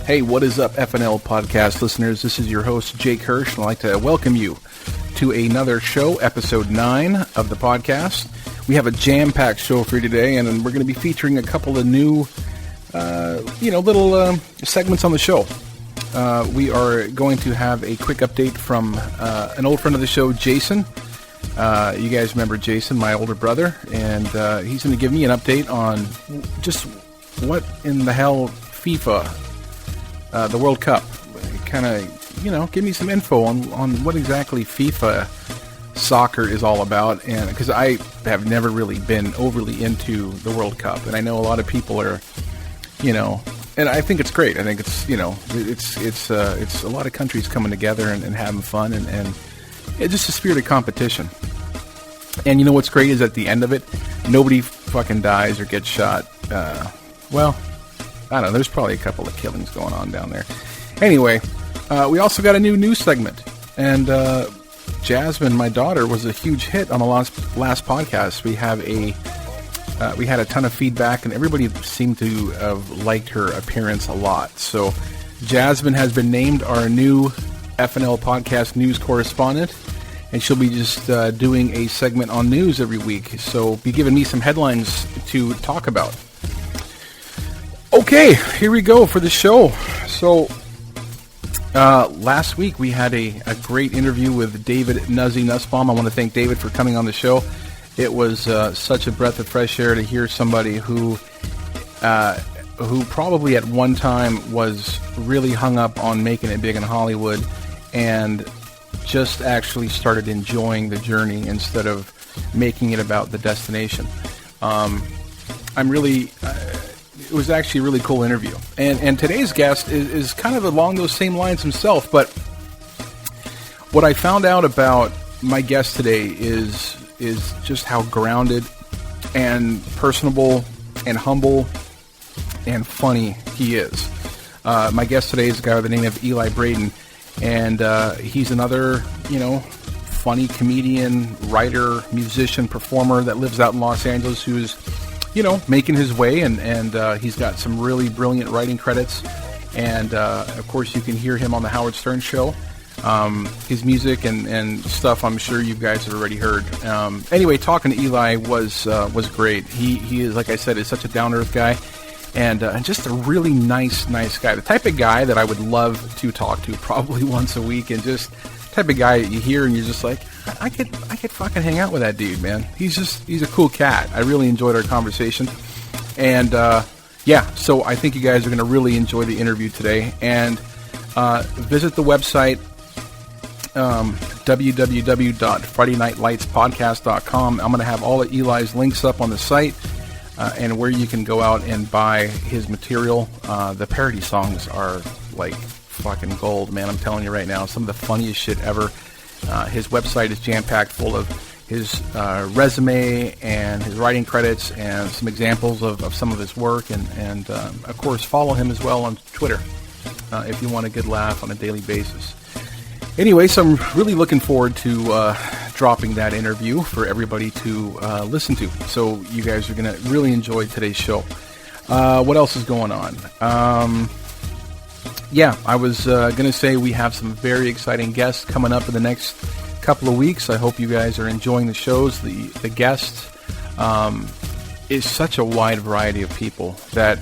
Hey, what is up, FNL podcast listeners? This is your host, Jake Hirsch, and I'd like to welcome you to another show, episode 9 of the podcast. We have a jam-packed show for you today, and we're going to be featuring a couple of new, little segments on the show. We are going to have a quick update from an old friend of the show, Jason. You guys remember Jason, my older brother, and he's going to give me an update on just what in the hell FIFA, the World Cup, kind of, give me some info on what exactly FIFA soccer is all about, and because I have never really been overly into the World Cup, and I know a lot of people are, and I think it's great. I think it's, it's a lot of countries coming together and having fun, and it's just a spirit of competition. And you know what's great is at the end of it, nobody fucking dies or gets shot. Well, I don't know. There's probably a couple of killings going on down there. Anyway, we also got a new news segment, and Jasmine, my daughter, was a huge hit on the last podcast. We had a ton of feedback, and everybody seemed to have liked her appearance a lot. So Jasmine has been named our new FNL podcast news correspondent, and she'll be just doing a segment on news every week. So be giving me some headlines to talk about. Okay, here we go for the show. So last week we had a great interview with David Nuzzy Nussbaum. I want to thank David for coming on the show. It was such a breath of fresh air to hear somebody who probably at one time was really hung up on making it big in Hollywood and just actually started enjoying the journey instead of making it about the destination. It was actually a really cool interview. And today's guest is kind of along those same lines himself, but what I found out about my guest today is just how grounded and personable and humble and funny he is. My guest today is a guy by the name of Eli Braden, and he's another, funny comedian, writer, musician, performer that lives out in Los Angeles who's making his way, and he's got some really brilliant writing credits, and of course you can hear him on the Howard Stern Show. His music and stuff, I'm sure you guys have already heard. Anyway, talking to Eli was great. He is, like I said, is such a down-to-earth guy, and just a really nice guy. The type of guy that I would love to talk to probably once a week, and just type of guy that you hear and you're just like, I could fucking hang out with that dude, man. He's a cool cat. I really enjoyed our conversation. And, so I think you guys are going to really enjoy the interview today. And visit the website, www.FridayNightLightsPodcast.com. I'm going to have all of Eli's links up on the site, and where you can go out and buy his material. The parody songs are like fucking gold, man. I'm telling you right now, some of the funniest shit ever. His website is jam-packed full of his resume and his writing credits and some examples of some of his work. And of course, follow him as well on Twitter if you want a good laugh on a daily basis. Anyway, so I'm really looking forward to dropping that interview for everybody to listen to. So you guys are going to really enjoy today's show. What else is going on? I was going to say we have some very exciting guests coming up in the next couple of weeks. I hope you guys are enjoying the shows. The guests is such a wide variety of people that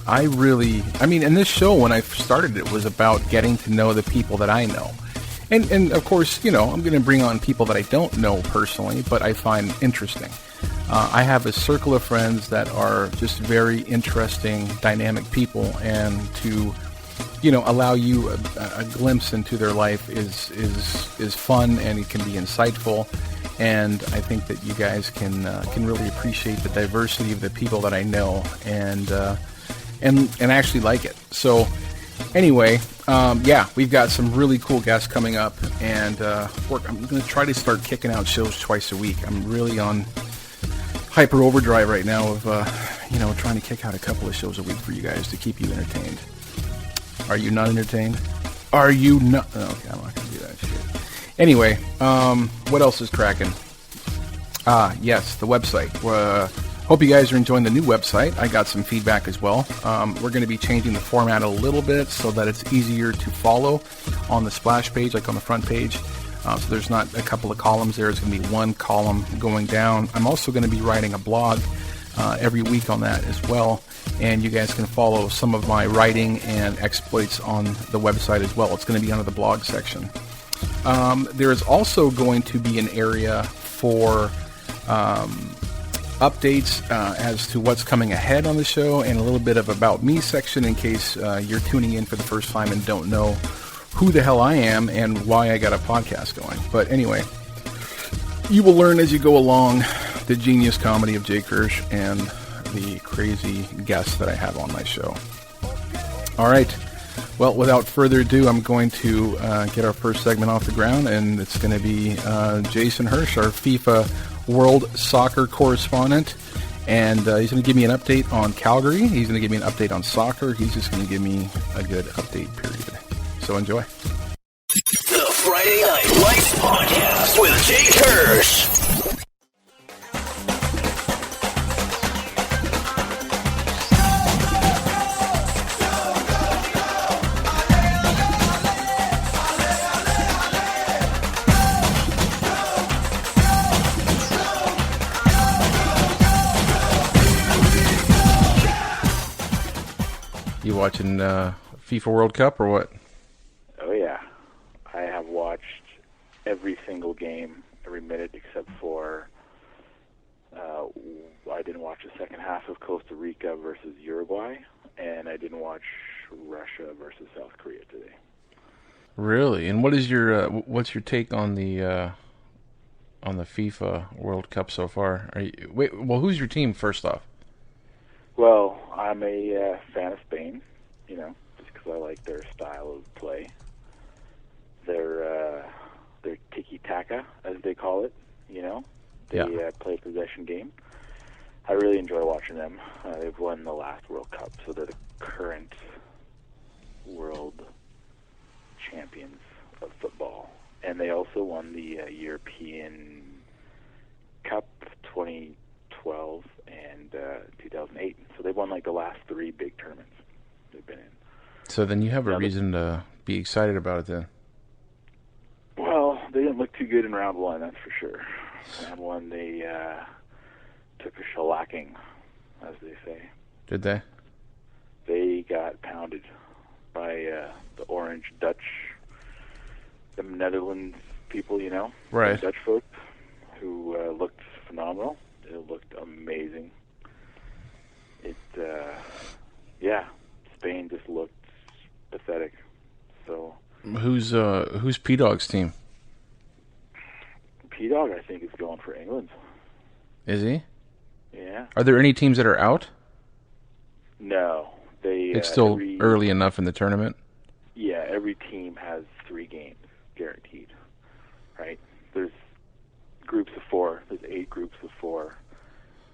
in this show, when I started, it was about getting to know the people that I know. And of course, I'm going to bring on people that I don't know personally, but I find interesting. I have a circle of friends that are just very interesting, dynamic people, and to allow you a glimpse into their life is fun, and it can be insightful. And I think that you guys can really appreciate the diversity of the people that I know, and actually like it. So anyway, we've got some really cool guests coming up, and I'm going to try to start kicking out shows twice a week. I'm really on hyper overdrive right now of trying to kick out a couple of shows a week for you guys to keep you entertained. Are you not entertained? Are you not? Okay, I'm not going to do that shit. Anyway, what else is cracking? Yes, the website. Hope you guys are enjoying the new website. I got some feedback as well. We're going to be changing the format a little bit so that it's easier to follow on the splash page, like on the front page. So there's not a couple of columns there. It's going to be one column going down. I'm also going to be writing a blog every week on that as well. And you guys can follow some of my writing and exploits on the website as well. It's going to be under the blog section. There is also going to be an area for updates as to what's coming ahead on the show, and a little bit of about me section in case you're tuning in for the first time and don't know who the hell I am and why I got a podcast going. But anyway, you will learn as you go along the genius comedy of Jake Hirsch and the crazy guests that I have on my show. All right. Well, without further ado, I'm going to get our first segment off the ground, and it's going to be Jason Hirsch, our FIFA World Soccer correspondent, and he's going to give me an update on Calgary. He's going to give me an update on soccer. He's just going to give me a good update period. So enjoy. The Friday Night Lights Podcast with Jake Hirsch. You watching FIFA World Cup or what? Oh, yeah. I have watched every single game, every minute, except for I didn't watch the second half of Costa Rica versus Uruguay, and I didn't watch Russia versus South Korea today. Really? And what is your what's your take on the FIFA World Cup so far? Who's your team first off? Well, I'm a fan of Spain, just because I like their style of play. Their tiki-taka, as they call it, They play a possession game. I really enjoy watching them. They've won the last World Cup, so they're the current world champions of football. And they also won the European Cup 2012 and 2008. So they've won like the last three big tournaments they've been in. So then you have a reason to be excited about it then. Well, they didn't look too good in round one, that's for sure. Round one, they took a shellacking, as they say. Did they? They got pounded by the Orange Dutch, the Netherlands people, Right. The Dutch folks, who looked phenomenal. It looked amazing. Spain just looked pathetic. So who's P-Dog's team? P-Dog, I think, is going for England. Is he? Yeah. Are there any teams that are out? No. It's still early enough in the tournament? Yeah, every team has 3 games guaranteed, right? There's groups of 4. There's 8 groups of 4,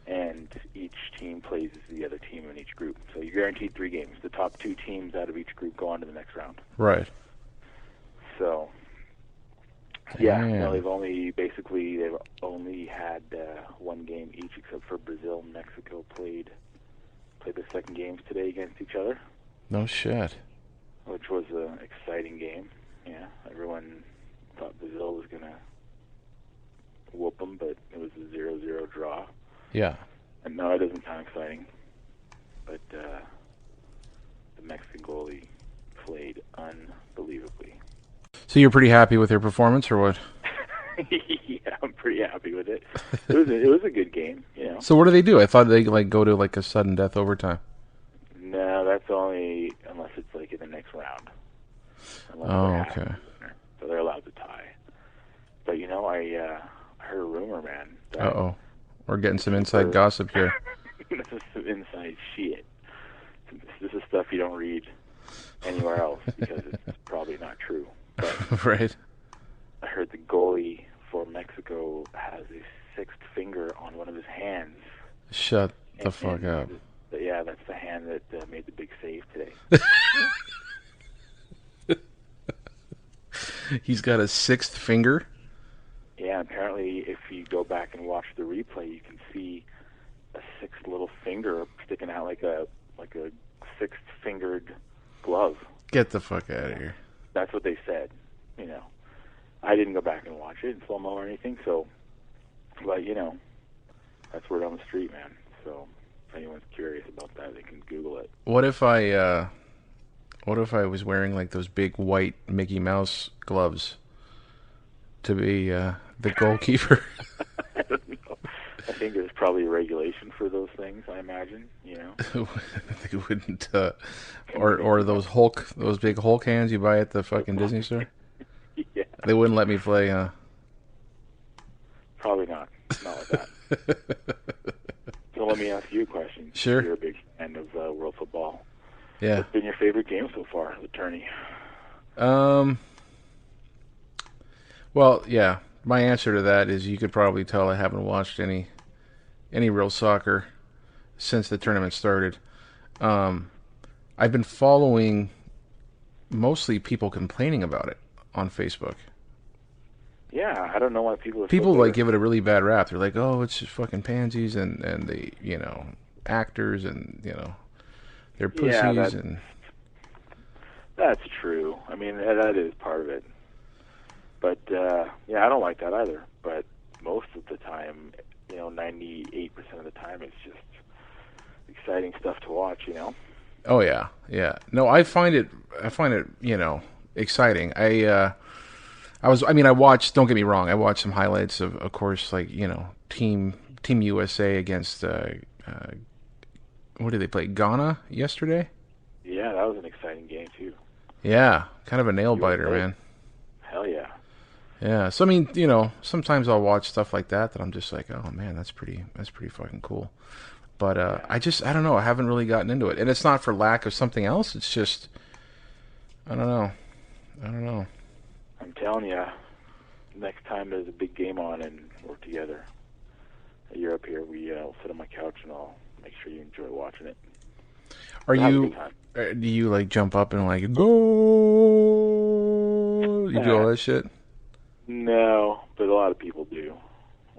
and each team plays the other team in each group. So you're guaranteed 3 games. The top 2 teams out of each group go on to the next round. Right. So, they've only had 1 game each, except for Brazil and Mexico played the second games today against each other. No shit. Which was an exciting game. Yeah, everyone thought Brazil was going to whoop them, but it was a 0-0 draw. Yeah. And no, it doesn't sound exciting. But the Mexican goalie played unbelievably. So you're pretty happy with their performance, or what? Yeah, I'm pretty happy with it. It was a good game, So what do they do? I thought they go to a sudden death overtime. No, that's only unless it's in the next round. Okay. So they're allowed to tie. But I heard a rumor, man. Uh-oh. We're getting some inside gossip here. This is some inside shit. This is stuff you don't read anywhere else because it's probably not true. But right. I heard the goalie for Mexico has a 6th finger on one of his hands. Shut the fuck up. Yeah, that's the hand that made the big save today. He's got a 6th finger? Yeah, apparently if you go back and watch the replay, you can see a 6th little finger sticking out like a six-fingered glove. Get the fuck out of here. That's what they said. You know, I didn't go back and watch it in slow-mo or anything, so, but, you know, that's word on the street, man. So if anyone's curious about that, they can Google it. What if I was wearing like those big white Mickey Mouse gloves to be the goalkeeper? I don't know. I think there's probably a regulation for those things, I imagine, you know. They wouldn't, or those big Hulk hands you buy at the fucking Disney store? Yeah. They wouldn't let me play, Probably not. Not like that. So let me ask you a question. Sure. You're a big fan of world football. Yeah. What's been your favorite game so far, the tourney? Well, yeah. My answer to that is you could probably tell I haven't watched any real soccer since the tournament started. I've been following mostly people complaining about it on Facebook. Yeah, I don't know why people are People so like give it a really bad rap. They're like, "Oh, it's just fucking pansies," and the actors and they're pussies. Yeah, that's true. I mean, that is part of it. But I don't like that either. But most of the time, 98% of the time, it's just exciting stuff to watch. Oh yeah, yeah. No, I find it exciting. I watched. Don't get me wrong. I watched some highlights of course, like Team USA against what did they play? Ghana yesterday. Yeah, that was an exciting game too. Yeah, kind of a nail biter, man. Hell yeah. Yeah. So I mean, sometimes I'll watch stuff like that I'm just like, oh man, that's pretty fucking cool. But I don't know. I haven't really gotten into it, and it's not for lack of something else. It's just I don't know. I'm telling you, next time there's a big game on and we're together, you're up here, I'll sit on my couch and I'll make sure you enjoy watching it. Do you like jump up and like, go? You do all that shit? No, but a lot of people do.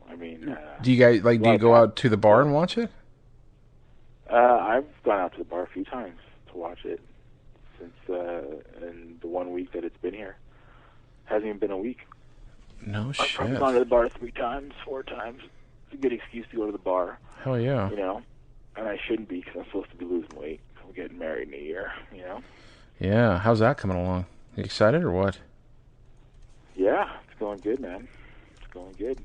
I mean, do you guys do you go out to the bar and watch it? I've gone out to the bar a few times to watch it since in the 1 week that it's been here. Hasn't even been a week. No shit. I've gone to the bar 3 times, 4 times. It's a good excuse to go to the bar. Hell yeah. And I shouldn't be because I'm supposed to be losing weight. I'm getting married in a year, Yeah, how's that coming along? You excited or what? Yeah, it's going good, man. It's going good.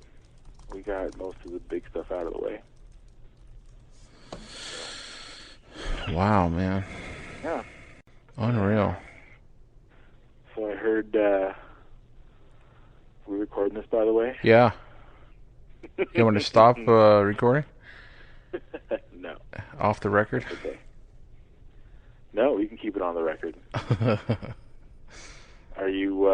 We got most of the big stuff out of the way. Wow, man. Yeah. Unreal. So I heard, we're recording this, by the way? Yeah. You want to stop recording? No. Off the record? Okay. No, we can keep it on the record. Are you,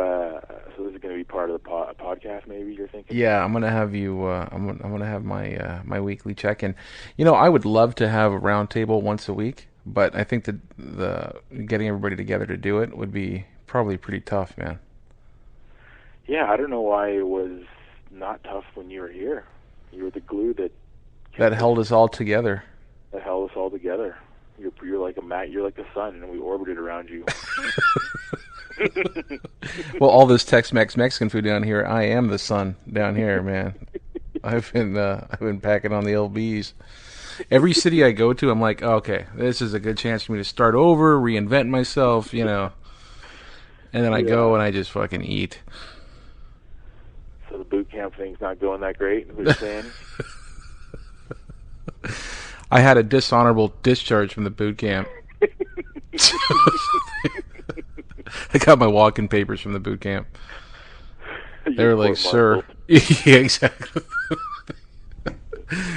so this is going to be part of the podcast, maybe, you're thinking? Yeah, I'm going to have you, I'm going to have my weekly check-in. I would love to have a round table once a week, but I think that the getting everybody together to do it would be probably pretty tough, man. Yeah, I don't know why it was not tough when you were here. You were the glue that held us all together. That held us all together. You're like you're like the sun, and we orbited around you. Well, all this Tex-Mex Mexican food down here, I am the sun down here, man. I've been packing on the LBs. Every city I go to, I'm like, oh, okay, this is a good chance for me to start over, reinvent myself, And then I go and I just fucking eat. So the boot camp thing's not going that great, what you're saying? I had a dishonorable discharge from the boot camp. I got my walk-in papers from the boot camp. They were like, sir. Yeah, exactly.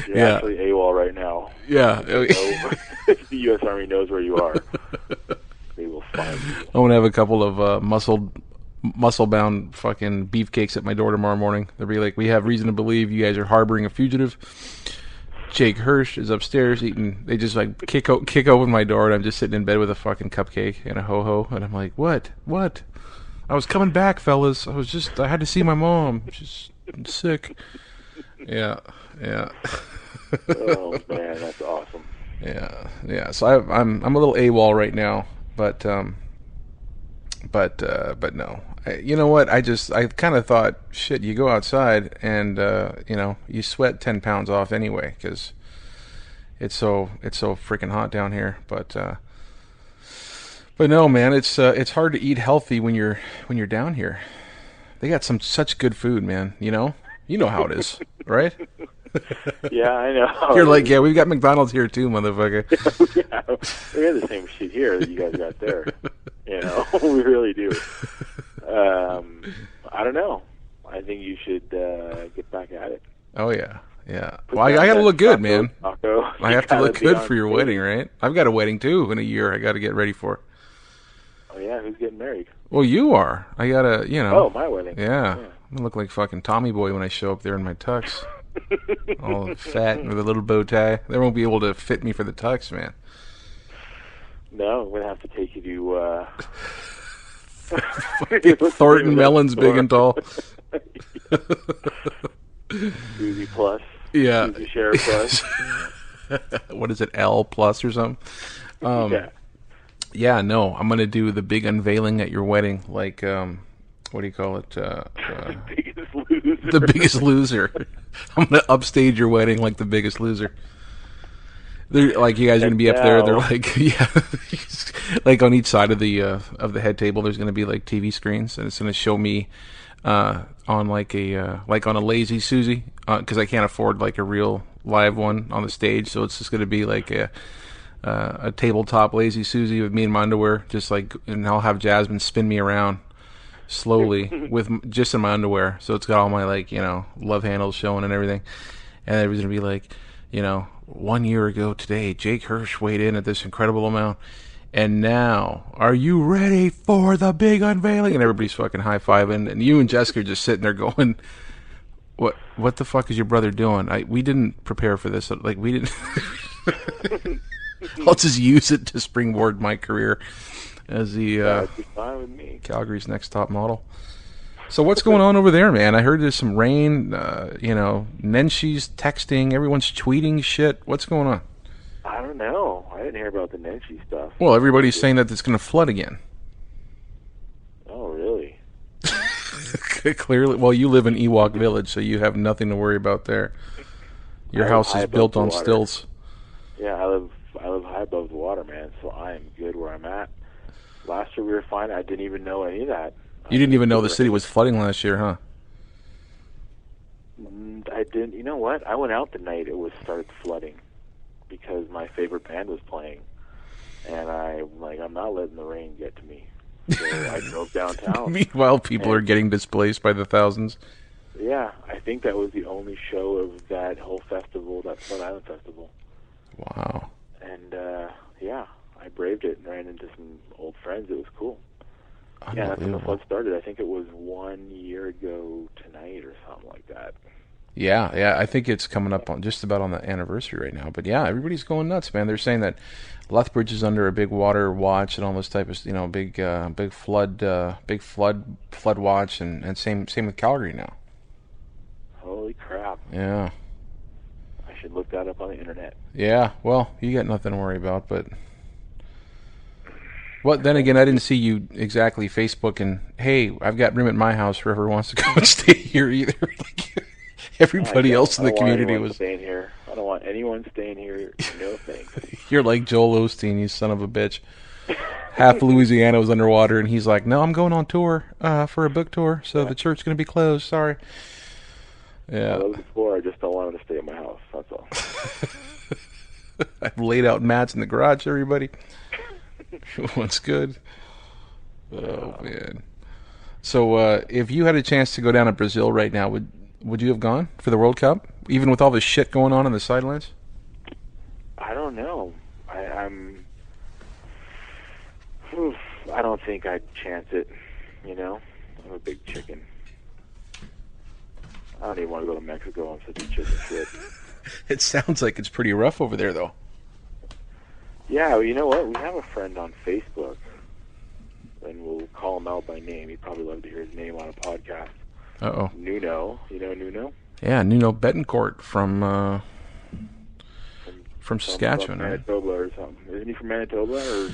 You're actually AWOL right now. Yeah. The U.S. Army knows where you are. They will find you. I'm going to have a couple of muscle-bound fucking beefcakes at my door tomorrow morning. They'll be like, we have reason to believe you guys are harboring a fugitive. Jake Hirsch is upstairs eating. They just like kick open my door, and I'm just sitting in bed with a fucking cupcake and a ho-ho, and I'm like, what? I was coming back, fellas. I had to see my mom. She's sick. Yeah. Oh man, that's awesome. Yeah. So I'm a little AWOL right now, but no. You know what? I kind of thought, shit. You go outside and you sweat 10 pounds off anyway because it's so freaking hot down here. But no, man, it's hard to eat healthy when you're down here. They got such good food, man. You know how it is, right? Yeah, I know. You're like, yeah, we've got McDonald's here too, motherfucker. Yeah, we have the same shit here that you guys got there. We really do. I don't know. I think you should get back at it. Oh yeah. Well, I got to look good, man. Taco. I have to look good for your wedding, right? I've got a wedding too in a year. I got to get ready for. Oh yeah, who's getting married? Well, you are. I gotta, Oh, my wedding. Yeah. I'm gonna look like fucking Tommy Boy when I show up there in my tux. All fat with a little bow tie. They won't be able to fit me for the tux, man. No, I'm gonna have to take you to Thornton Melon's big and tall. Susie Plus. Yeah. Susie Sheriff Plus. What is it, L plus or something? Yeah. Yeah, no, I'm gonna do the big unveiling at your wedding, like what do you call it? Biggest Loser. The Biggest Loser. I'm gonna upstage your wedding like The Biggest Loser. They're like, you guys are gonna be up there. They're like, yeah, like on each side of the head table. There's gonna be like TV screens, and it's gonna show me on like a Lazy Susie, because I can't afford like a real live one on the stage. So it's just gonna be like a tabletop Lazy Susie with me in my underwear, and I'll have Jasmine spin me around slowly just in my underwear. So it's got all my love handles showing and everything. And everybody's gonna be like, 1 year ago today, Jake Hirsch weighed in at this incredible amount, and now, are you ready for the big unveiling? And everybody's fucking high-fiving, and you and Jessica are just sitting there going, what the fuck is your brother doing? We didn't prepare for this. Like, we didn't... I'll just use it to springboard my career as the Calgary's next top model. So what's going on over there, man? I heard there's some rain. Nenshi's texting. Everyone's tweeting shit. What's going on? I don't know. I didn't hear about the Nenshi stuff. Well, everybody's saying that it's going to flood again. Oh, really? Clearly. Well, you live in Ewok Village, so you have nothing to worry about there. Your house is built on stilts. Yeah, I live high above the water, man, so I am good where I'm at. Last year we were fine. I didn't even know any of that. You didn't even know the city was flooding last year, huh? I didn't. You know what? I went out the night it started flooding because my favorite band was playing, and I'm not letting the rain get to me. So I drove downtown. Meanwhile, people are getting displaced by the thousands. Yeah, I think that was the only show of that whole festival, that Flood Island Festival. Wow. And yeah, I braved it and ran into some old friends. It was cool. Yeah, that's when the flood started. I think it was 1 year ago tonight or something like that. Yeah, I think it's coming up on just about on the anniversary right now. But yeah, everybody's going nuts, man. They're saying that Lethbridge is under a big water watch and all this type of, big flood watch, and same with Calgary now. Holy crap! Yeah, I should look that up on the internet. Yeah, well, you got nothing to worry about, but. Well, then again, I didn't see you exactly Facebooking, hey, I've got room at my house, whoever wants to come and stay here either. Everybody else in the community was staying here. I don't want anyone staying here. No thanks. You're like Joel Osteen, you son of a bitch. Half Louisiana was underwater, and he's like, no, I'm going on tour for a book tour, so the church's going to be closed. Sorry. Yeah. I was before. I just don't want him to stay at my house. That's all. I've laid out mats in the garage, everybody. What's good? Oh man! So if you had a chance to go down to Brazil right now, would you have gone for the World Cup, even with all this shit going on the sidelines? I don't know. I don't think I'd chance it. I'm a big chicken. I don't even want to go to Mexico. I'm such a chicken shit. It sounds like it's pretty rough over there, though. Yeah, well, you know what? We have a friend on Facebook, and we'll call him out by name. He'd probably love to hear his name on a podcast. Uh-oh. Nuno. You know Nuno? Yeah, Nuno Betancourt from from Saskatchewan, from Manitoba or something. Isn't he from Manitoba? Or?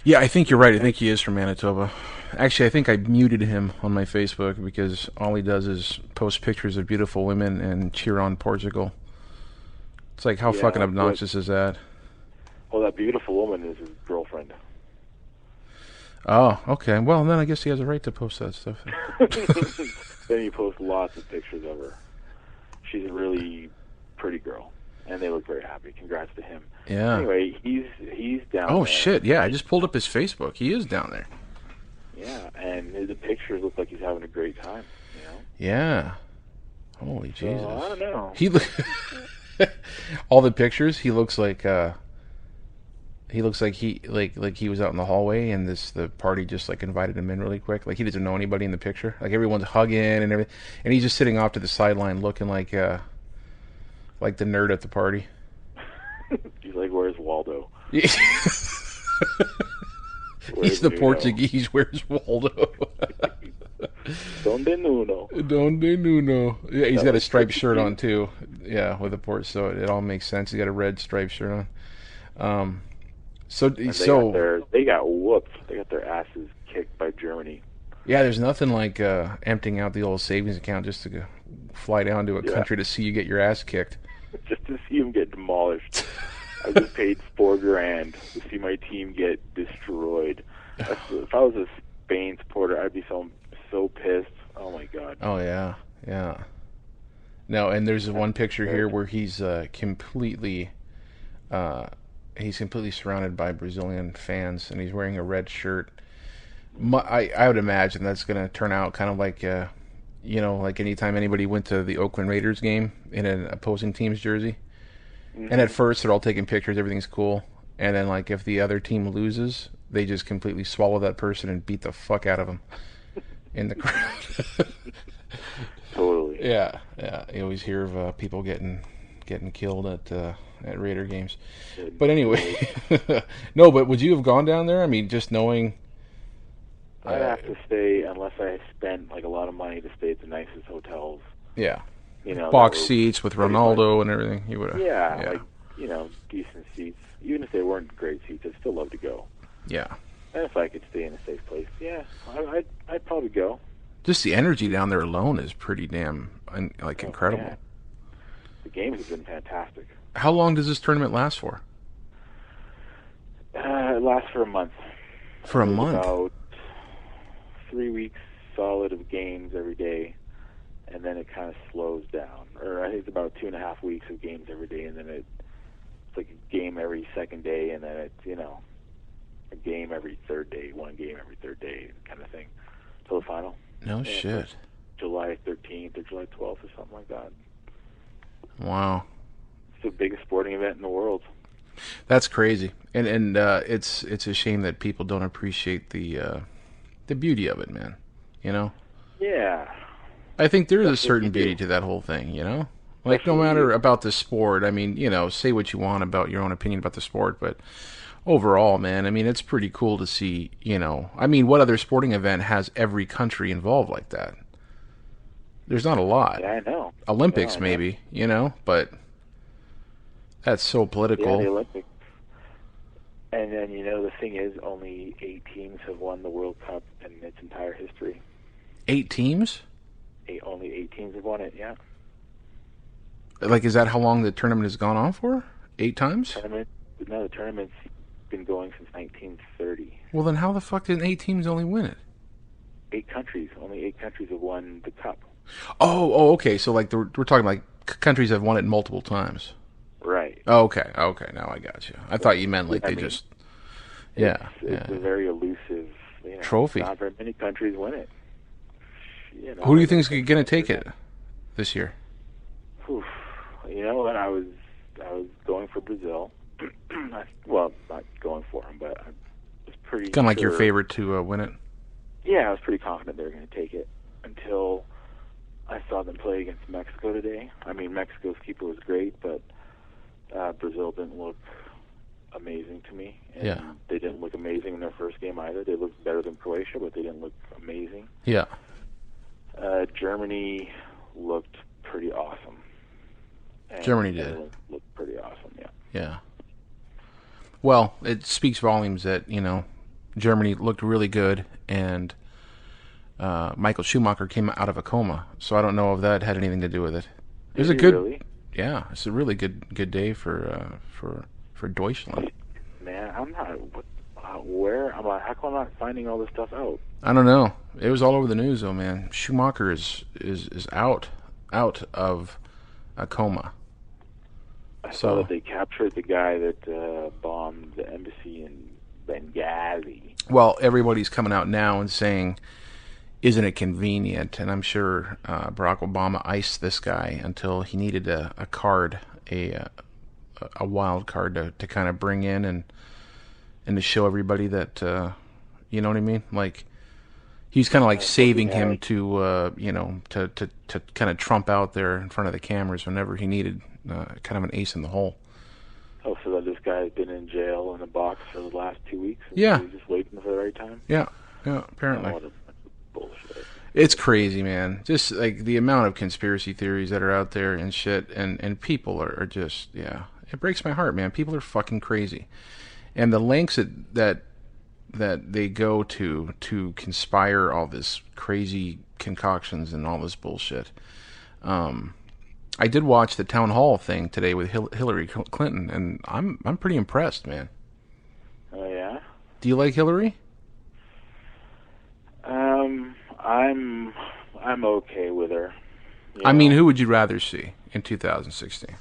Yeah, I think you're right. I think he is from Manitoba. Actually, I think I muted him on my Facebook because all he does is post pictures of beautiful women and cheer on Portugal. It's like, how fucking obnoxious is that? Well, that beautiful woman is his girlfriend. Oh, okay. Well, then I guess he has a right to post that stuff. Then he posts lots of pictures of her. She's a really pretty girl, and they look very happy. Congrats to him. Yeah. Anyway, he's down there. Oh, shit. Yeah, I just pulled up his Facebook. He is down there. Yeah, and the pictures look like he's having a great time, you know? Yeah. Holy Jesus. So, I don't know. He all the pictures, he looks like he was out in the hallway and the party just like invited him in really quick. Like he doesn't know anybody in the picture. Like everyone's hugging and everything, and he's just sitting off to the sideline looking like the nerd at the party. He's like, where's Waldo? He's the Nuno? Portuguese. Where's Waldo? Donde Nuno? Donde Nuno? Yeah, he's got a striped shirt on too. Yeah, with a port, so it all makes sense. He's got a red striped shirt on. They got whooped. They got their asses kicked by Germany. Yeah, there's nothing like emptying out the old savings account just to go fly down to a country to see you get your ass kicked. Just to see them get demolished. I just paid $4,000 to see my team get destroyed. If I was a Spain supporter, I'd be so pissed. Oh my god. Oh yeah. No, and there's one picture here where he's completely surrounded by Brazilian fans, and he's wearing a red shirt. I would imagine that's going to turn out kind of like like anytime anybody went to the Oakland Raiders game in an opposing team's jersey. Mm-hmm. And at first they're all taking pictures, everything's cool, and then like if the other team loses, they just completely swallow that person and beat the fuck out of them in the crowd. Totally. Yeah. You always hear of people getting killed at Raider games. But anyway, no. But would you have gone down there? I mean, just knowing. I'd have to stay unless I spent like a lot of money to stay at the nicest hotels. Yeah. Box seats with Ronaldo and everything. You would have. Yeah, like decent seats. Even if they weren't great seats, I'd still love to go. Yeah. And if I could stay in a safe place, I'd probably go. Just the energy down there alone is pretty damn incredible. Yeah. The games have been fantastic. How long does this tournament last for? It lasts for a month. For a month? About 3 weeks solid of games every day, and then it kind of slows down. Or I think it's about 2.5 weeks of games every day, and then it's like a game every second day, and then it's, a game every third day, one game every third day kind of thing, till the final. No shit. July 13th or July 12th or something like that. Wow. It's the biggest sporting event in the world. That's crazy, and it's a shame that people don't appreciate the beauty of it, man. Yeah. I think there is a certain beauty to that whole thing, Like, no matter about the sport, I mean, say what you want about your own opinion about the sport, but overall, man, I mean, it's pretty cool to see, I mean, what other sporting event has every country involved like that? There's not a lot. Yeah, I know. Olympics, maybe, but that's so political. Yeah, the Olympics. And then, the thing is, only 8 teams have won the World Cup in its entire history. 8 teams? Only 8 teams have won it, yeah. Like, is that how long the tournament has gone on for? 8 times? The tournament's been going since 1930. Well, then how the fuck did 8 teams only win it? 8 countries. Only 8 countries have won the Cup. Oh, okay. So, like, we're talking like countries have won it multiple times. Right. Oh, okay. Now I got you. I thought you meant like just... Yeah. It's a very elusive trophy. Not very many countries win it. Who do you think is going to take it this year? Oof. When I was going for Brazil. Well, not going for them, but I was pretty kind of like your favorite to win it? Yeah, I was pretty confident they were going to take it until I saw them play against Mexico today. I mean, Mexico's keeper was great, but Brazil didn't look amazing to me. And they didn't look amazing in their first game either. They looked better than Croatia, but they didn't look amazing. Yeah. Germany looked pretty awesome. Germany did. Looked pretty awesome, yeah. Yeah. Well, it speaks volumes that, Germany looked really good, and Michael Schumacher came out of a coma. So I don't know if that had anything to do with it. It was a good, really? Yeah. It's a really good day for Deutschland. Man, I'm not. Where? How come I'm not finding all this stuff out? I don't know. It was all over the news, though, man. Schumacher is out of a coma. I saw that they captured the guy that bombed the embassy in Benghazi. Well, everybody's coming out now and saying, isn't it convenient? And I'm sure Barack Obama iced this guy until he needed a card, a wild card to kind of bring in and to show everybody that, you know what I mean? Like, he's kind of like saving him to kind of trump out there in front of the cameras whenever he needed kind of an ace in the hole. Oh, so that this guy has been in jail in a box for the last 2 weeks? Yeah. He's just waiting for the right time? Yeah, apparently. Oh, what a bullshit. It's crazy, man. Just like the amount of conspiracy theories that are out there and shit, and people are just, yeah. It breaks my heart, man. People are fucking crazy. And the lengths that they go to conspire all this crazy concoctions and all this bullshit. I did watch the town hall thing today with Hillary Clinton, and I'm pretty impressed, man. Oh yeah? Do you like Hillary? I'm okay with her. I mean, who would you rather see in 2016?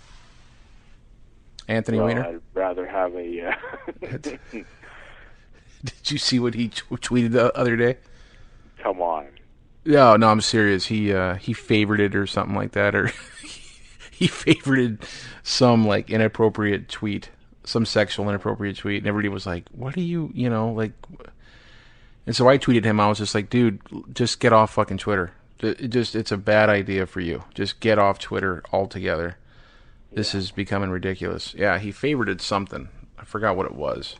Anthony Weiner? I'd rather have a... Did you see what he tweeted the other day? Come on. No, I'm serious. He favorited or something like that, or he favorited some like inappropriate tweet, some sexual inappropriate tweet, and everybody was like, "What are you, like?" And so I tweeted him. I was just like, "Dude, just get off fucking Twitter. It's a bad idea for you. Just get off Twitter altogether. This is becoming ridiculous." Yeah, he favorited something. I forgot what it was.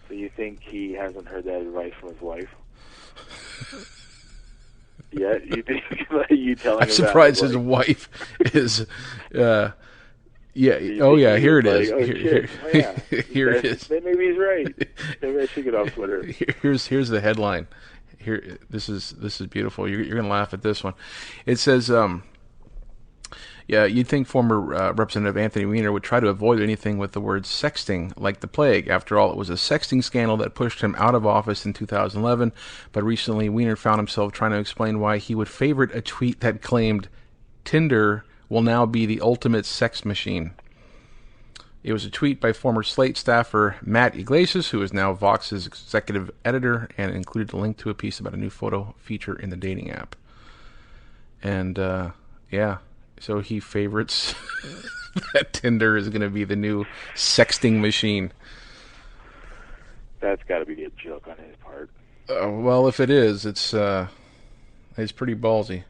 So you think he hasn't heard that advice from his wife? Yeah, you think you telling him? I'm surprised his wife is. Yeah. Oh yeah. Here it is. Here it is. Maybe he's right. Maybe I should get off Twitter. Here's the headline. Here, this is beautiful. You're gonna laugh at this one. It says, yeah, you'd think former Representative Anthony Weiner would try to avoid anything with the word sexting like the plague. After all, it was a sexting scandal that pushed him out of office in 2011. But recently, Weiner found himself trying to explain why he would favorite a tweet that claimed Tinder will now be the ultimate sex machine. It was a tweet by former Slate staffer Matt Iglesias, who is now Vox's executive editor, and included a link to a piece about a new photo feature in the dating app. And, yeah. So he favorites that Tinder is going to be the new sexting machine. That's got to be a joke on his part. Well, if it is, it's pretty ballsy.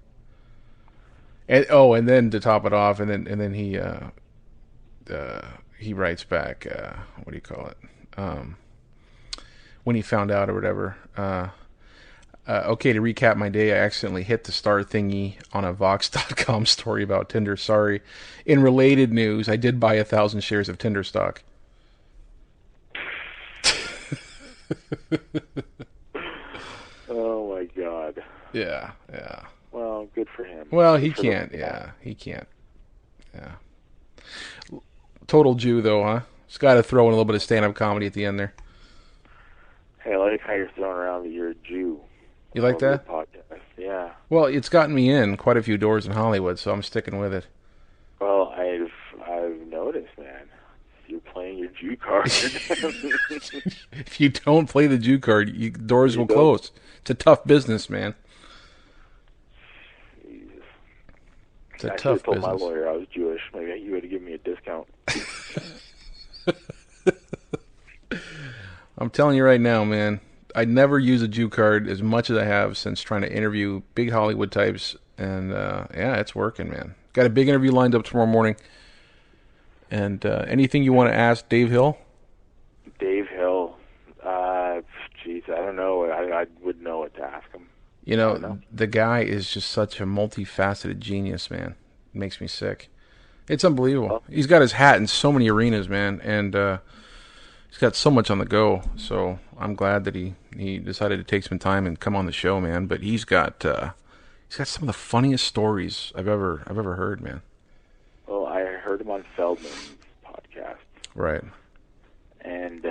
And then to top it off, and then he writes back. What do you call it? When he found out or whatever. Okay, to recap my day, I accidentally hit the star thingy on a Vox.com story about Tinder. Sorry. In related news, I did buy 1,000 shares of Tinder stock. Oh, my God. Yeah. Well, good for him. Well, he can't. Yeah, he can't. Yeah. Total Jew, though, huh? Just got to throw in a little bit of stand-up comedy at the end there. Hey, I like how you're throwing around that you're a Jew. You like that? Podcast. Yeah. Well, it's gotten me in quite a few doors in Hollywood, so I'm sticking with it. Well, I've noticed, man. You're playing your Jew card. If you don't play the Jew card, doors will close. It's a tough business, man. Jesus. It's a I tough told business. my lawyer I was Jewish. Maybe you would have given me a discount. I'm telling you right now, man. I'd never use a Jew card as much as I have since trying to interview big Hollywood types. And, yeah, it's working, man. Got a big interview lined up tomorrow morning. And anything you want to ask Dave Hill? Dave Hill. Jeez, I don't know. I wouldn't know what to ask him. You know, the guy is just such a multifaceted genius, man. It makes me sick. It's unbelievable. He's got his hat in so many arenas, man, and he's got so much on the go. So I'm glad that he decided to take some time and come on the show, man. But he's got some of the funniest stories I've ever heard, man. Well, I heard him on Feldman's podcast. Right. And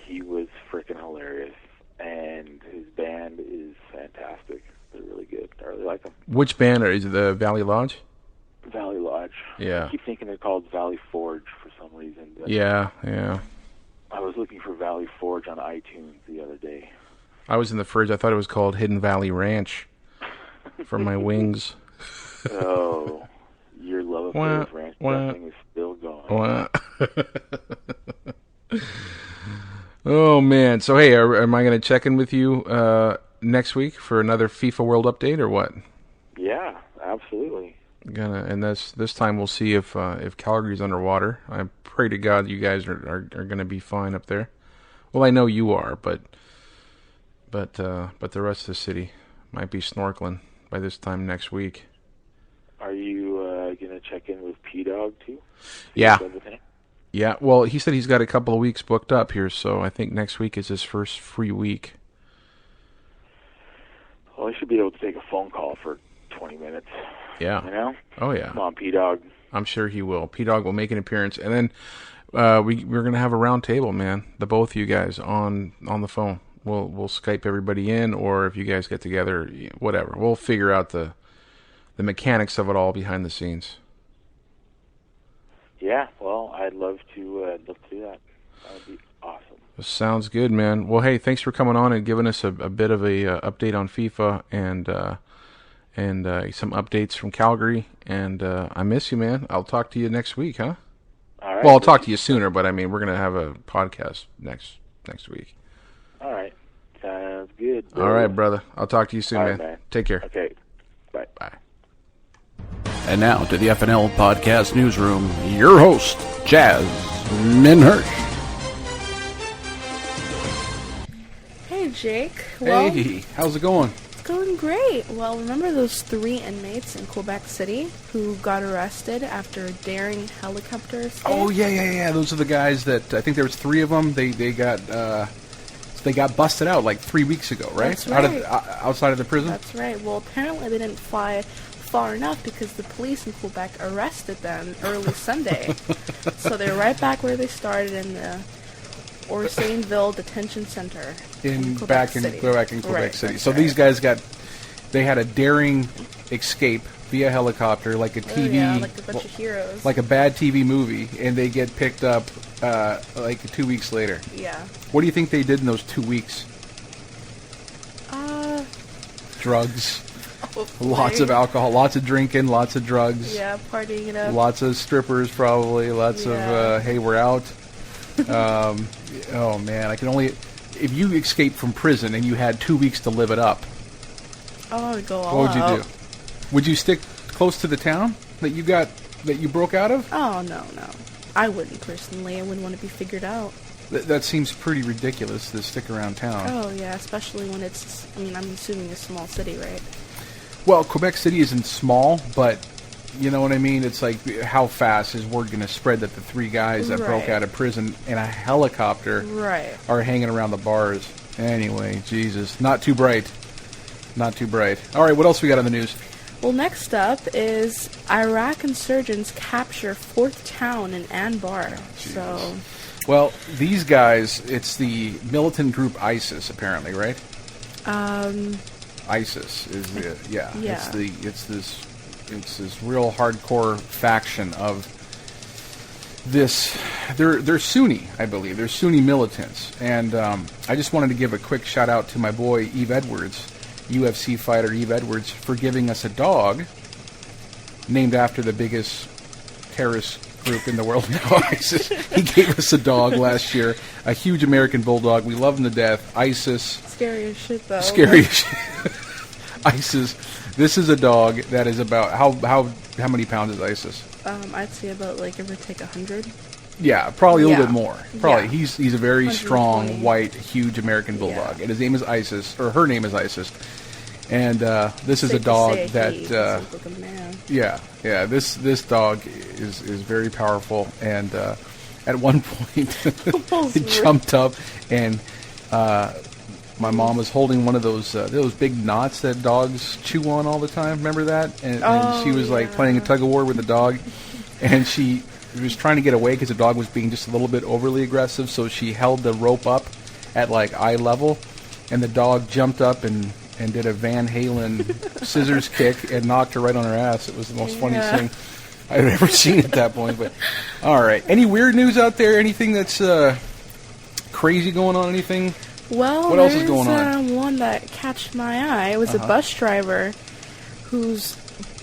he was freaking hilarious. And his band is fantastic. They're really good. I really like them. Which band is it? The Valley Lodge? Valley Lodge. Yeah. I keep thinking they're called Valley Forge for some reason. Yeah. I was looking for Valley Forge on iTunes the other day. I was in the fridge. I thought it was called Hidden Valley Ranch for my wings. Oh, your love affair with ranch dressing is still going. Oh, man. So, hey, am I going to check in with you next week for another FIFA World Update or what? Yeah, absolutely. And this time we'll see if Calgary's underwater. I pray to God you guys are going to be fine up there. Well, I know you are, but the rest of the city might be snorkeling by this time next week. Are you going to check in with P-Dog too? Yeah. Yeah. Well, he said he's got a couple of weeks booked up here, so I think next week is his first free week. Well, he should be able to take a phone call for 20 minutes. Yeah. You know? Oh, yeah. Come on, P-Dog. I'm sure he will. P-Dog will make an appearance. And then we're going to have a round table, man. The both of you guys on the phone. We'll Skype everybody in, or if you guys get together, whatever. We'll figure out the mechanics of it all behind the scenes. Yeah, well, I'd love to do that. That would be awesome. Sounds good, man. Well, hey, thanks for coming on and giving us a bit of a update on FIFA and some updates from Calgary. And I miss you, man. I'll talk to you next week, huh? All right. Well, I'll talk to you sooner, but I mean, we're going to have a podcast next week. All right. Sounds good. All right, brother. I'll talk to you soon, all right, man. Take care. Okay. Bye. Bye. And now to the FNL Podcast Newsroom, your host, Jasmine Hirsch. Hey, Jake. Well, hey, how's it going? It's going great. Well, remember those 3 inmates in Quebec City who got arrested after a daring helicopter escape? Oh, yeah. Those are the guys that, I think there was 3 of them. They got busted out like 3 weeks ago, right? That's right. Outside of the prison? That's right. Well, apparently they didn't fly far enough because the police in Quebec arrested them early Sunday. So they're right back where they started in the Orsainville Detention Center in Quebec City. Quebec City. So these guys they had a daring escape via helicopter, like a TV, like a bunch of heroes, like a bad TV movie, and they get picked up like 2 weeks later. Yeah. What do you think they did in those 2 weeks? Drugs. Lots of alcohol, lots of drinking, lots of drugs. Yeah, partying it up. Lots of strippers, probably. Lots of, hey, we're out. Oh, man. If you escaped from prison and you had 2 weeks to live it up, I would go all out. What would you do? Would you stick close to the town that you broke out of? Oh, no. I wouldn't, personally. I wouldn't want to be figured out. That seems pretty ridiculous to stick around town. Oh, yeah, especially when it's, I'm assuming a small city, right? Well, Quebec City isn't small, but you know what I mean? It's like, how fast is word going to spread that the 3 guys that broke out of prison in a helicopter are hanging around the bars? Anyway, Jesus. Not too bright. Not too bright. All right, what else we got on the news? Well, next up is Iraq insurgents capture 4th town in Anbar. Well, these guys, it's the militant group ISIS, apparently, right? ISIS is it's this real hardcore faction of this. They're Sunni, I believe. They're Sunni militants, and I just wanted to give a quick shout out to my boy Eve Edwards, UFC fighter Eve Edwards, for giving us a dog named after the biggest terrorist group in the world now, ISIS. He gave us a dog last year, a huge American bulldog. We love him to death. ISIS. Scary as shit, though. Scary as shit. ISIS. This is a dog that is about how many pounds is ISIS? I'd say about give or take 100. Yeah, probably a little bit more. Probably he's a very 120. strong, white, huge American bulldog, and his name is ISIS, or her name is ISIS. And this is a Safe to dog say that, he doesn't look a man. yeah, this dog is very powerful. And at one point, it jumped up, and my mom was holding one of those big knots that dogs chew on all the time. Remember that? And she was like playing a tug of war with the dog, and she was trying to get away because the dog was being just a little bit overly aggressive. So she held the rope up at like eye level, and the dog jumped up and did a Van Halen scissors kick and knocked her right on her ass. It was the most funniest thing I've ever seen at that point. But all right, any weird news out there? Anything that's crazy going on? Anything? Well, what else is going on? One that catched my eye. It was a bus driver whose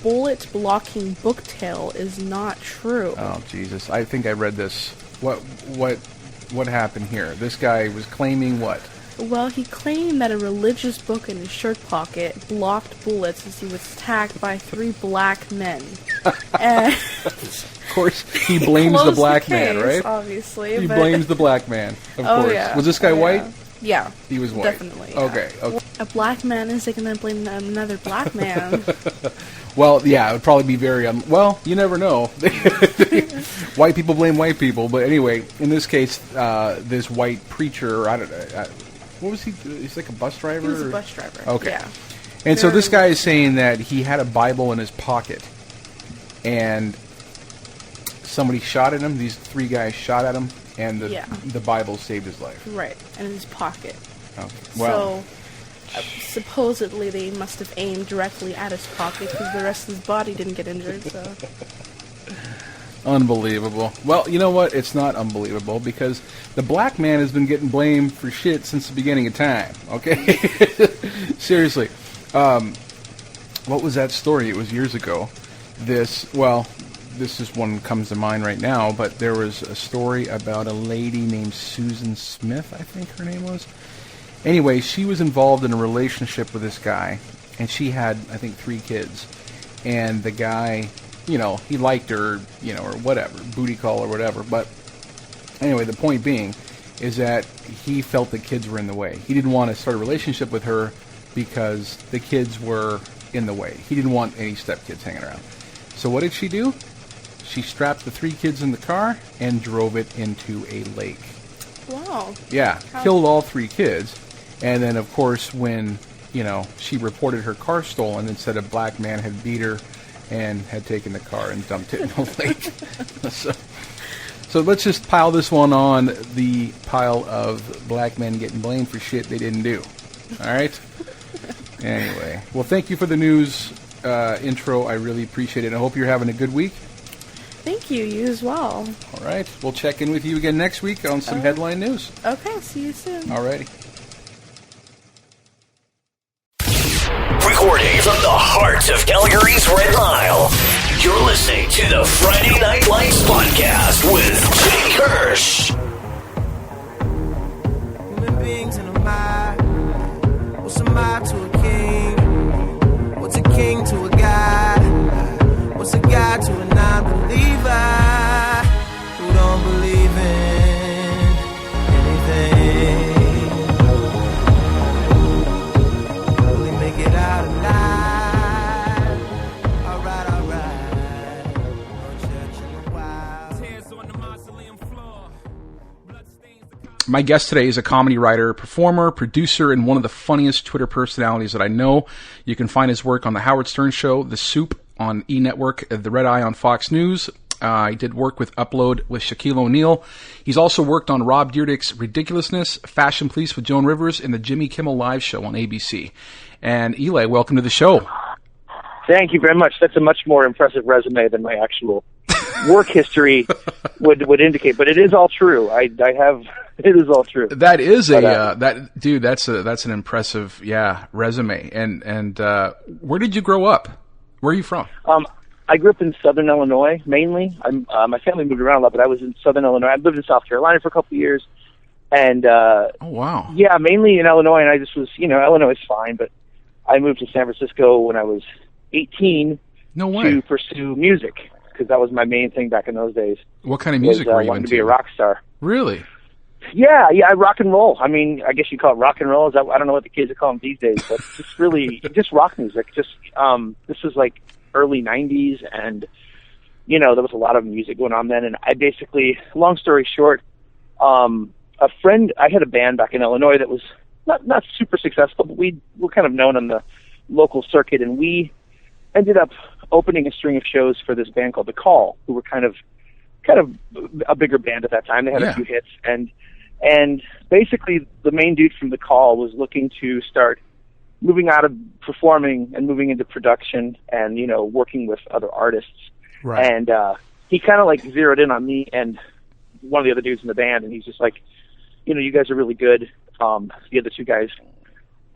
bullet-blocking booktail is not true. Oh Jesus! I think I read this. What happened here? This guy was claiming what? Well, he claimed that a religious book in his shirt pocket blocked bullets as he was attacked by 3 black men. And of course, he blames the black man, right? Obviously, he blames the black man. Of course. Yeah. Was this guy white? Yeah. He was white. Definitely. Yeah. Okay. A black man is going to blame another black man. Well, yeah, it would probably be very... well, you never know. White people blame white people. But anyway, in this case, this white preacher, I don't know... what was he? He's like a bus driver? He was a bus driver. Okay. Yeah. And so this guy is saying that he had a Bible in his pocket. And somebody shot at him. These 3 guys shot at him. And the Bible saved his life. Right. And in his pocket. Okay. Well... So... supposedly they must have aimed directly at his pocket because the rest of his body didn't get injured, so... Unbelievable. Well, you know what? It's not unbelievable because the black man has been getting blamed for shit since the beginning of time, okay? Seriously. What was that story? It was years ago. This is one that comes to mind right now, but there was a story about a lady named Susan Smith, I think her name was. Anyway, she was involved in a relationship with this guy, and she had, I think, 3 kids. And the guy, you know, he liked her, you know, or whatever, booty call or whatever. But anyway, the point being is that he felt the kids were in the way. He didn't want to start a relationship with her because the kids were in the way. He didn't want any stepkids hanging around. So what did she do? She strapped the 3 kids in the car and drove it into a lake. Wow. Yeah, killed all 3 kids. And then, of course, when, you know, she reported her car stolen, it said a black man had beat her and had taken the car and dumped it in a lake. So let's just pile this one on the pile of black men getting blamed for shit they didn't do. All right? Anyway. Well, thank you for the news intro. I really appreciate it. I hope you're having a good week. Thank you. You as well. All right. We'll check in with you again next week on some headline news. Okay. See you soon. All righty. Recording from the heart of Calgary's Red Mile, you're listening to the Friday Night Lights podcast with Jake Hirsch. Human beings in a mind. What's a mind to a king? What's a king to a god? What's a god to a non-believer who don't believe in anything? Get out alive. Alright. No church in a while. Tears on the mausoleum floor. My guest today is a comedy writer, performer, producer, and one of the funniest Twitter personalities that I know. You can find his work on The Howard Stern Show, The Soup on E! Network, The Red Eye on Fox News. He did work with Upload with Shaquille O'Neal. He's also worked on Rob Dyrdek's Ridiculousness, Fashion Police with Joan Rivers, and the Jimmy Kimmel Live Show on ABC. And Eli, welcome to the show. Thank you very much. That's a much more impressive resume than my actual work history would indicate. But it is all true. It is all true. That is that's an impressive resume. And where did you grow up? Where are you from? I grew up in Southern Illinois mainly. My family moved around a lot, but I was in Southern Illinois. I lived in South Carolina for a couple of years. And oh wow. Yeah, mainly in Illinois, and I just was, Illinois is fine, but I moved to San Francisco when I was 18 to pursue music, because that was my main thing back in those days. What kind of music were you into? To be a rock star. Really? Yeah, rock and roll. I mean, I guess you call it rock and roll. I don't know what the kids are calling these days, but just really, just rock music. Just, this was like early 90s, and, you know, there was a lot of music going on then, and I basically, long story short, a friend, I had a band back in Illinois that was not super successful, but we were kind of known on the local circuit, and we ended up opening a string of shows for this band called The Call, who were kind of a bigger band at that time. They had a few hits, and basically the main dude from The Call was looking to start moving out of performing and moving into production and, you know, working with other artists. Right. And he kind of like zeroed in on me and one of the other dudes in the band, and he's just like, you know, you guys are really good. The other two guys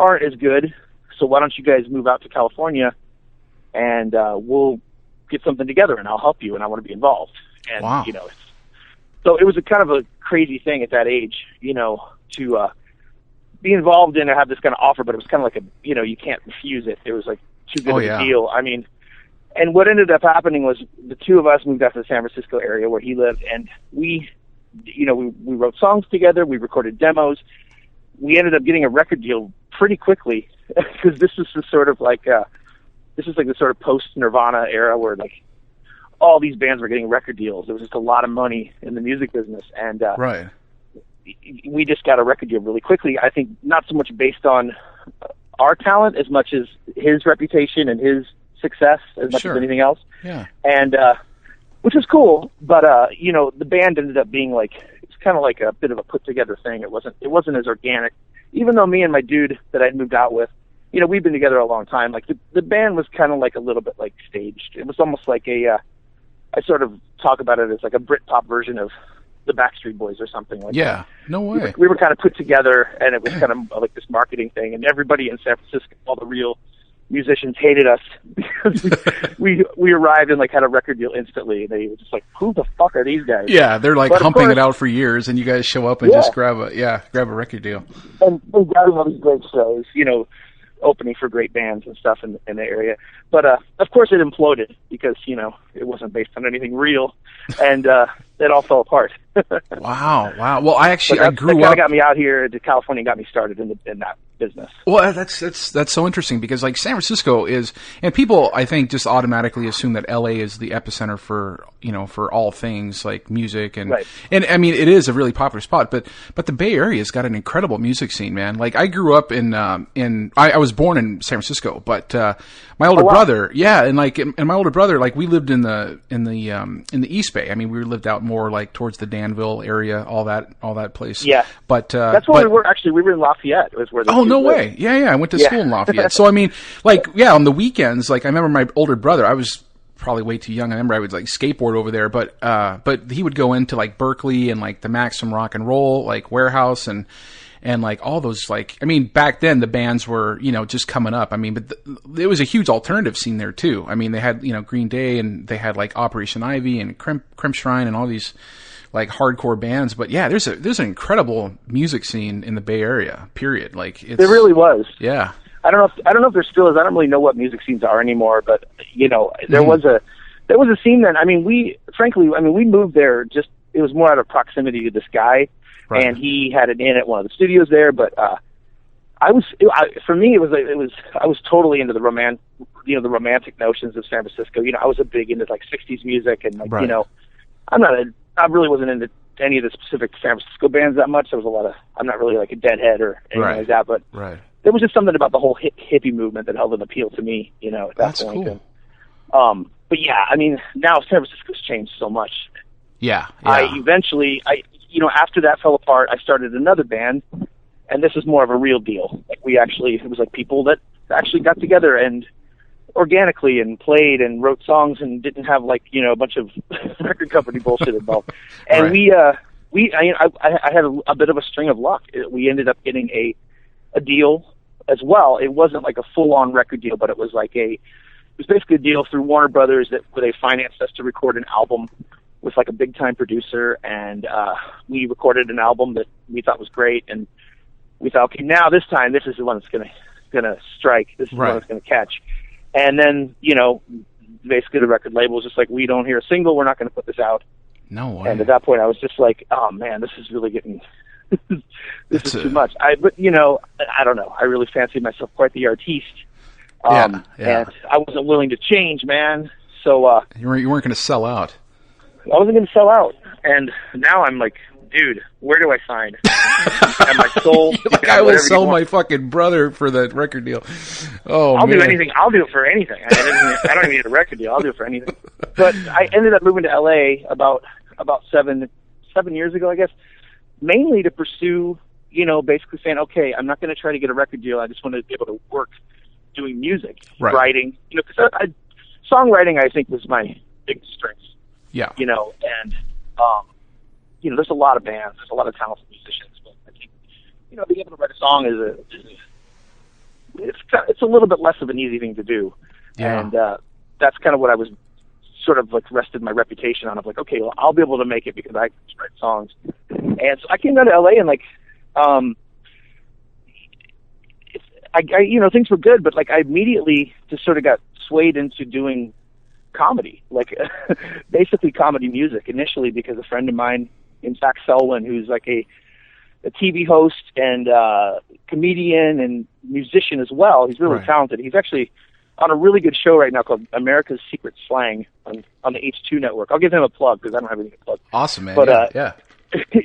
aren't as good, so why don't you guys move out to California and we'll get something together and I'll help you and I want to be involved. And, wow. you know, so it was a kind of a crazy thing at that age, you know, to be involved in and have this kind of offer, but it was kind of like a, you know, you can't refuse it. It was like too good of a deal. I mean, and what ended up happening was the two of us moved out to the San Francisco area where he lived, and we, you know, we wrote songs together, we recorded demos. We ended up getting a record deal pretty quickly because this is the sort of like, this is like the sort of post-Nirvana era where like all these bands were getting record deals. There was just a lot of money in the music business, and right. We just got a record deal really quickly. I think not so much based on our talent as much as his reputation and his success as much as anything else. Yeah. And which was cool, but you know, the band ended up being like, it's kind of like a bit of a put together thing. It wasn't as organic. Even though me and my dude that I'd moved out with, you know, we've been together a long time. Like the band was kind of like a little bit like staged. It was almost like I sort of talk about it as like a Britpop version of the Backstreet Boys or something like that. Yeah, no way. We were kind of put together, and it was kind of like this marketing thing, and everybody in San Francisco, all the real musicians, hated us because we arrived and like had a record deal instantly. They were just like, who the fuck are these guys? Yeah, they're like humping it out for years, and you guys show up and just grab a record deal. And grabbing all these great shows, you know, opening for great bands and stuff in the area. But of course it imploded because, you know, it wasn't based on anything real, and it all fell apart. Wow. Well, I grew that up. Kind of got me out here to California, and got me started in that business. Well, that's so interesting because like San Francisco is, and people I think just automatically assume that LA is the epicenter for, you know, for all things like music and and I mean it is a really popular spot, but the Bay Area's got an incredible music scene, man. Like I grew up I was born in San Francisco, but my older brother, and my older brother, like we lived in the East Bay. I mean, we lived out more like towards the Danville area, all that place. Yeah, but that's where we were. Actually, we were in Lafayette. Was where no way. Yeah. I went to school in Lafayette. So, I mean, like, on the weekends, like, I remember my older brother, I was probably way too young. I remember I would, like, skateboard over there, but he would go into, like, Berkeley and, like, the Maximum Rock and Roll, like, Warehouse and like, all those, like, I mean, back then, the bands were, you know, just coming up. I mean, but it was a huge alternative scene there, too. I mean, they had, you know, Green Day, and they had, like, Operation Ivy and Crimp Shrine and all these, like hardcore bands, but yeah, there's an incredible music scene in the Bay Area. Period. Like there really was. Yeah. I don't know if there still is. I don't really know what music scenes are anymore, but you know, there was a scene then. I mean, we moved there just, it was more out of proximity to this guy, and he had an in at one of the studios there. But I was totally into the romantic notions of San Francisco. You know, I was a big into like '60s music, and like you know, I really wasn't into any of the specific San Francisco bands that much. There was I'm not really like a Deadhead or anything like that, but there was just something about the whole hippie movement that held an appeal to me, you know, at that point. Cool. And, but yeah, I mean, now San Francisco's changed so much. Yeah. You know, after that fell apart, I started another band, and this was more of a real deal. Like it was like people that actually got together and organically and played and wrote songs and didn't have like, you know, a bunch of record company bullshit involved. And I had a bit of a string of luck. We ended up getting a deal as well. It wasn't like a full on record deal, but it was basically a deal through Warner Brothers where they financed us to record an album with like a big time producer, and we recorded an album that we thought was great, and we thought, okay, now this time this is the one that's gonna strike. This is the one that's gonna catch. And then, you know, basically the record label was just like, we don't hear a single, we're not going to put this out. No way. And at that point, I was just like, oh man, this is really getting this is too much. But I don't know. I really fancied myself quite the artiste. Yeah. And I wasn't willing to change, man. So you weren't going to sell out. I wasn't going to sell out. And now I'm like, dude, where do I sign? And my soul. Like, I will sell my fucking brother for that record deal. Oh, I'll man. do anything. I'll do it for anything. I don't even need a record deal. I'll do it for anything. But I ended up moving to LA about 7 years ago, I guess, mainly to pursue, basically saying, okay, I'm not going to try to get a record deal. I just want to be able to work doing music, writing. Because songwriting, I think, was my big strength. Yeah. And there's a lot of bands, there's a lot of talented musicians, but I think, being able to write a song it's a little bit less of an easy thing to do. Yeah. And that's kind of what I was sort of like rested my reputation on, of like, okay, well, I'll be able to make it because I can just write songs. And so I came down to LA and like, things were good, but like I immediately just sort of got swayed into doing comedy, like basically comedy music initially, because a friend of mine in Zach Selwyn, who's like a TV host and comedian and musician as well. He's really talented. He's actually on a really good show right now called America's Secret Slang on the H2 network. I'll give him a plug because I don't have anything to plug. Awesome, man. But, yeah.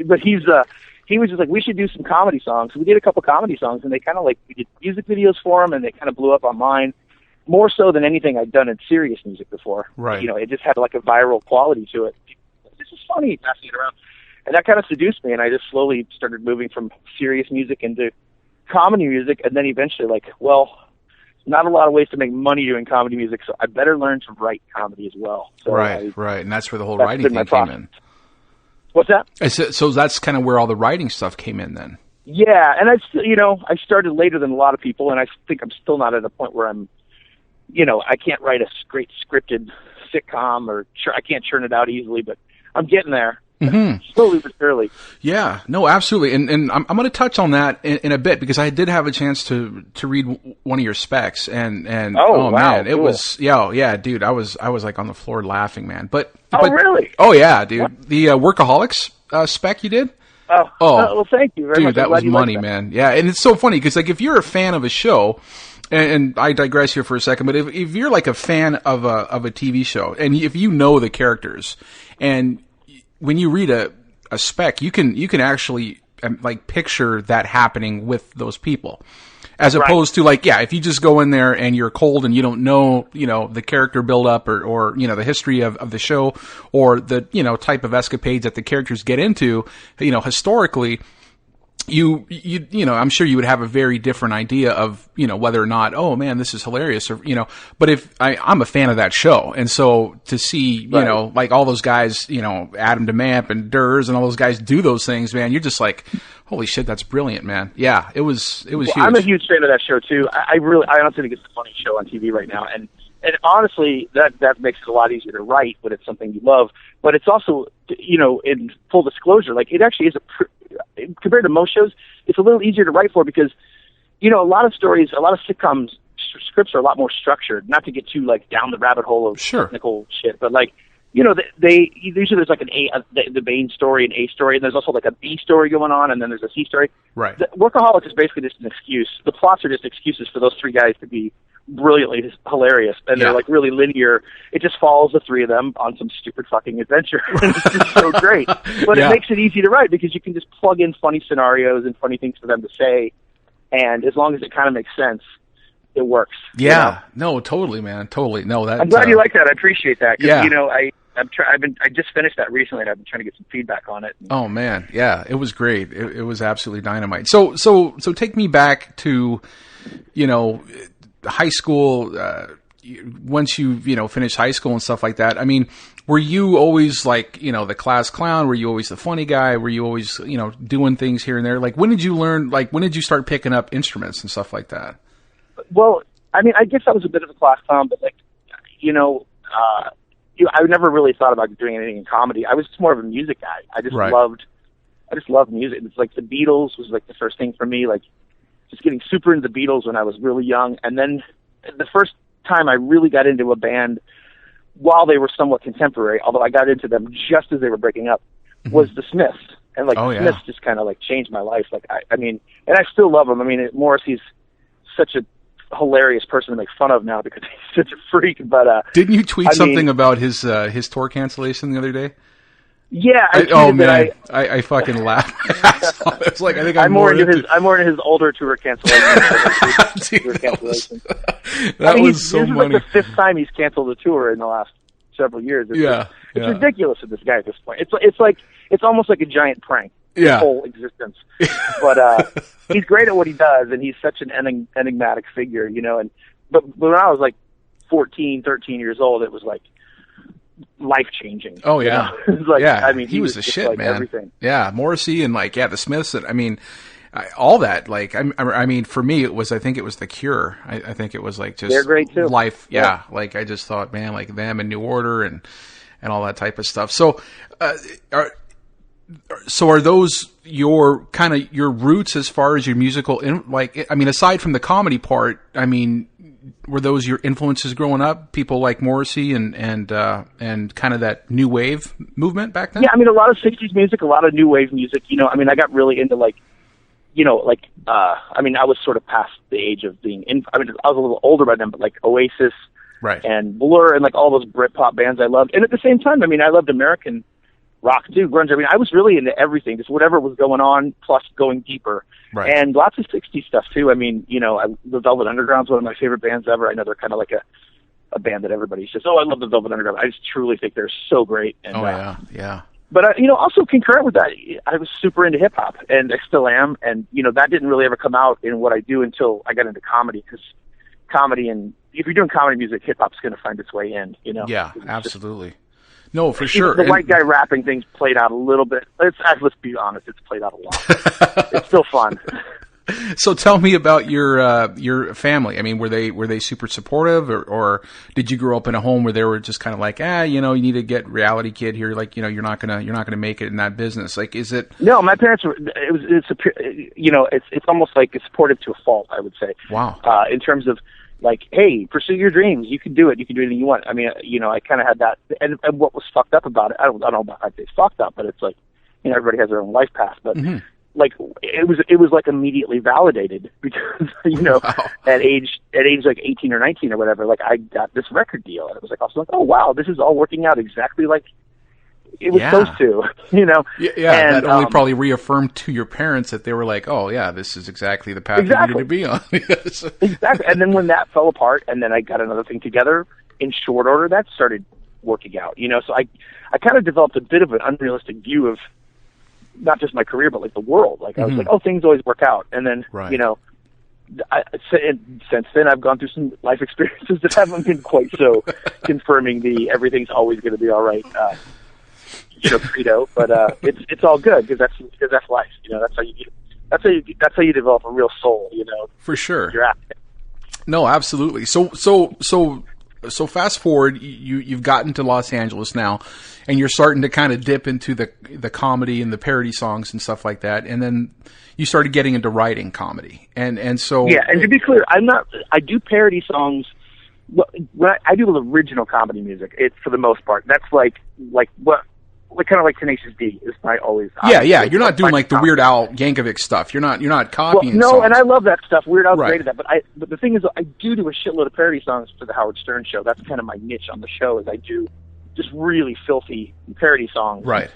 But he was just like, we should do some comedy songs. So we did a couple comedy songs, and they kind of like, we did music videos for them, and they kind of blew up online, more so than anything I'd done in serious music before. Right. It just had like a viral quality to it. This is funny, passing it around. And that kind of seduced me, and I just slowly started moving from serious music into comedy music, and then eventually like, well, not a lot of ways to make money doing comedy music, so I better learn to write comedy as well. So right, and that's where the whole writing thing came in. What's that? So that's kind of where all the writing stuff came in then. Yeah, and I started later than a lot of people, and I think I'm still not at a point where I'm, I can't write a great scripted sitcom, or I can't churn it out easily, but I'm getting there. Mm-hmm. Slowly but surely. Yeah, no, absolutely. And I'm going to touch on that in a bit, because I did have a chance to read one of your specs, and wow, man, it cool. was, yeah, dude, I was like on the floor laughing, man. But really? Oh yeah, dude. What? The Workaholics spec you did? Oh, well, thank you very much. Dude, that was money, man. Yeah, and it's so funny because like if you're a fan of a show, and I digress here for a second, but if you're like a fan of a TV show, and if you know the characters, and when you read a spec, you can actually like picture that happening with those people, as opposed to like, if you just go in there and you're cold and you don't know, the character build up or the history of the show, or the, type of escapades that the characters get into, historically, you I'm sure you would have a very different idea of, whether or not, oh man, this is hilarious, or, but if I'm a fan of that show. And so to see, like all those guys, Adam DeMamp and Durs and all those guys do those things, man, you're just like, holy shit, that's brilliant, man. Yeah, it was huge. I'm a huge fan of that show too. I honestly think it's a funny show on TV right now. And honestly, that makes it a lot easier to write when it's something you love. But it's also, in full disclosure, like it actually is compared to most shows, it's a little easier to write for, because, a lot of stories, a lot of sitcoms scripts are a lot more structured. Not to get too like down the rabbit hole of technical shit, but like, they usually there's like the main story, an A story, and there's also like a B story going on, and then there's a C story. Right. The Workaholics is basically just an excuse. The plots are just excuses for those three guys to be brilliantly hilarious, and they're like really linear. It just follows the three of them on some stupid fucking adventure. It's just so great. But it makes it easy to write, because you can just plug in funny scenarios and funny things for them to say, and as long as it kind of makes sense, it works. Yeah. No, totally, man. Totally. No, that. I'm glad you like that. I appreciate that. Yeah. I just finished that recently, and I've been trying to get some feedback on it. Oh man, yeah, it was great. It was absolutely dynamite. So take me back to, high school. Once you finished high school and stuff like that. I mean, were you always like the class clown? Were you always the funny guy? Were you always doing things here and there? Like when did you learn? Like when did you start picking up instruments and stuff like that? Well, I mean, I guess I was a bit of a class clown, but like I never really thought about doing anything in comedy. I was just more of a music guy. I just loved music. It's like the Beatles was like the first thing for me, like just getting super into the Beatles when I was really young. And then the first time I really got into a band while they were somewhat contemporary, although I got into them just as they were breaking up, was the Smiths. And like Oh, the yeah. Smiths just kind of like changed my life. Like I mean, and I still love him. I mean, Morrissey's such a hilarious person to make fun of now because he's such a freak. But didn't you tweet I something mean, about his tour cancellation the other day? Yeah, I fucking laughed. It's like I think I'm more into his older tour cancellation. Dude, that was so this funny. is like the fifth time he's canceled a tour in the last several years. It's ridiculous at this guy at this point. It's almost like a giant prank. His whole existence. But he's great at what he does, and he's such an enigmatic figure, you know. But when I was like 14, 13 years old, it was like life changing. Oh yeah, you know? Like, yeah. I mean, he was the shit, like man. Everything. Yeah, Morrissey and the Smiths. And I mean, all that. Like, I mean, for me, I think it was The Cure. I think it was like just they're great too. Life. Yeah. Like I just thought, man, like them and New Order and all that type of stuff. So, are those your roots as far as your musical? I mean, aside from the comedy part, I mean, were those your influences growing up? People like Morrissey and kind of that new wave movement back then? Yeah, I mean, a lot of 60s music, a lot of new wave music. You know, I mean, I got really into I mean, I was sort of past the age of being I was a little older by then, but like Oasis, right, and Blur, and like all those Britpop bands I loved. And at the same time, I mean, I loved American rock too, grunge. I mean, I was really into everything, just whatever was going on, plus going deeper. Right. And lots of 60s stuff too. I mean, you know, the Velvet Underground's one of my favorite bands ever. I know they're kind of like a band that everybody says, "Oh, I love the Velvet Underground." I just truly think they're so great. And, yeah. But you know, also concurrent with that, I was super into hip hop, and I still am. And you know, that didn't really ever come out in what I do until I got into comedy, because comedy, and if you're doing comedy music, hip hop's going to find its way in. You know? Yeah, absolutely. No, for sure. The white guy rapping thing's played out a little bit. Let's be honest, it's played out a lot. It's still fun. So tell me about your family. I mean, were they super supportive, or did you grow up in a home where they were just kind of like, you know, you need to get reality kid here, like, you know, you're not gonna make it in that business. Like, is it? No, my parents were. It's almost like it's supportive to a fault, I would say. Wow. In terms of, like, hey, pursue your dreams. You can do it. You can do anything you want. I mean, you know, I kind of had that. And what was fucked up about it, I don't know about I'd say fucked up, but it's like, you know, everybody has their own life path. But like, it was like immediately validated, because, you know, at age like 18 or 19 or whatever, like, I got this record deal, and it was like, also like, oh wow, this is all working out exactly like it was supposed to, you know. Yeah, and that only probably reaffirmed to your parents that they were like, oh yeah, this is exactly the path you needed to be on. Yes. Exactly. And then when that fell apart, and then I got another thing together in short order, that started working out, you know. So I kind of developed a bit of an unrealistic view of not just my career, but like the world. Like, I was like, oh, things always work out. And then, you know, since then I've gone through some life experiences that haven't been quite so confirming the everything's always going to be all right, you know, credo. But it's all good, because that's life. You know, that's how you develop a real soul. You know, for sure. You're at it. No, absolutely. So fast forward, you've gotten to Los Angeles now, and you're starting to kind of dip into the comedy and the parody songs and stuff like that, and then you started getting into writing comedy, and so yeah. And to be clear, I do parody songs. When I do original comedy music, it's for the most part. That's like kind of like Tenacious D is my always. Yeah. You're not doing like the Weird Al Yankovic stuff. You're not copying. Well, no, songs. and I love that stuff. Weird Al's great at that. But the thing is, I do a shitload of parody songs for the Howard Stern show. That's kind of my niche on the show. Is I do just really filthy parody songs. Right.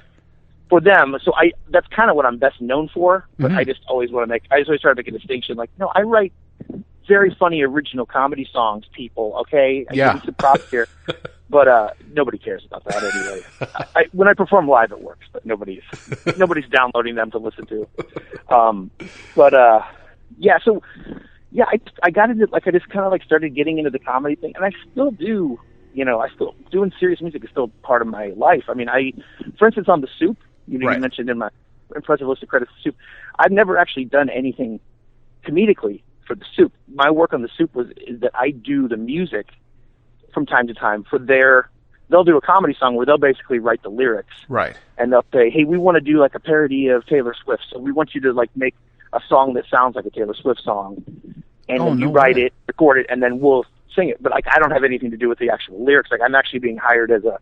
For them, so that's kind of what I'm best known for. But I just always want to I just always try to make a distinction. Like, no, I write very funny original comedy songs, people. Okay, I give you some props here. But nobody cares about that anyway. When I perform live, it works, but nobody's downloading them to listen to. Yeah. So yeah, I got into, like, I just kind of like started getting into the comedy thing, and I still do. You know, I still doing serious music is still part of my life. I mean, for instance, on The Soup, you know, you mentioned in my impressive list of credits, The Soup. I've never actually done anything comedically for The Soup. My work on The Soup is that I do the music from time to time for they'll do a comedy song where they'll basically write the lyrics. Right. And they'll say, hey, we want to do like a parody of Taylor Swift, so we want you to like make a song that sounds like a Taylor Swift song. And then you write it, record it, and then we'll sing it. But like, I don't have anything to do with the actual lyrics. Like, I'm actually being hired as a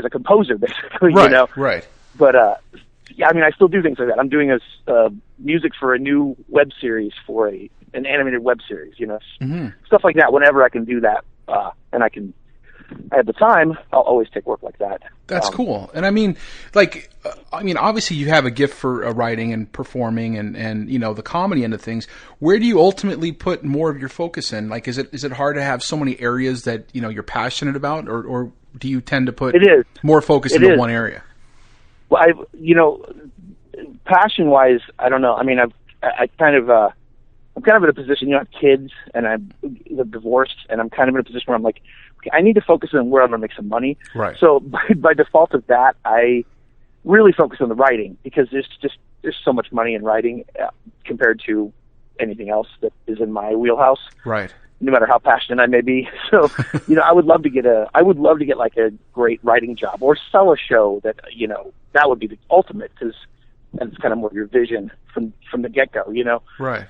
composer, basically, you know? Right. But yeah, I mean, I still do things like that. I'm doing music for a new web series for an animated web series, stuff like that. Whenever I can do that, and I have the time, I'll always take work like that. That's cool. And I mean, obviously you have a gift for writing and performing and the comedy end of things. Where do you ultimately put more of your focus in? Like, is it hard to have so many areas that, you're passionate about, or do you tend to put more focus into one area? Well, passion-wise, I don't know. I mean, I'm kind of in a position, I have kids, and I'm divorced, and I'm kind of in a position where I'm like, okay, I need to focus on where I'm going to make some money. Right. So by default of that, I really focus on the writing, because there's so much money in writing compared to anything else that is in my wheelhouse. Right. No matter how passionate I may be. So, I would love to get like a great writing job, or sell a show that, that would be the ultimate, because that's kind of more your vision from the get-go, Right.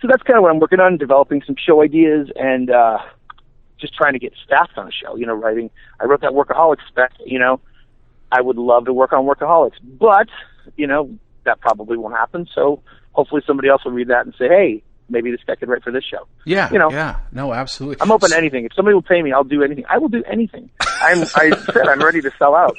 So that's kind of what I'm working on, developing some show ideas and just trying to get staffed on a show, writing. I wrote that Workaholics spec, I would love to work on Workaholics, but, that probably won't happen. So hopefully somebody else will read that and say, hey, maybe this guy could write for this show. Yeah, yeah. No, absolutely. I'm open to anything. If somebody will pay me, I'll do anything. I will do anything. I said I'm ready to sell out.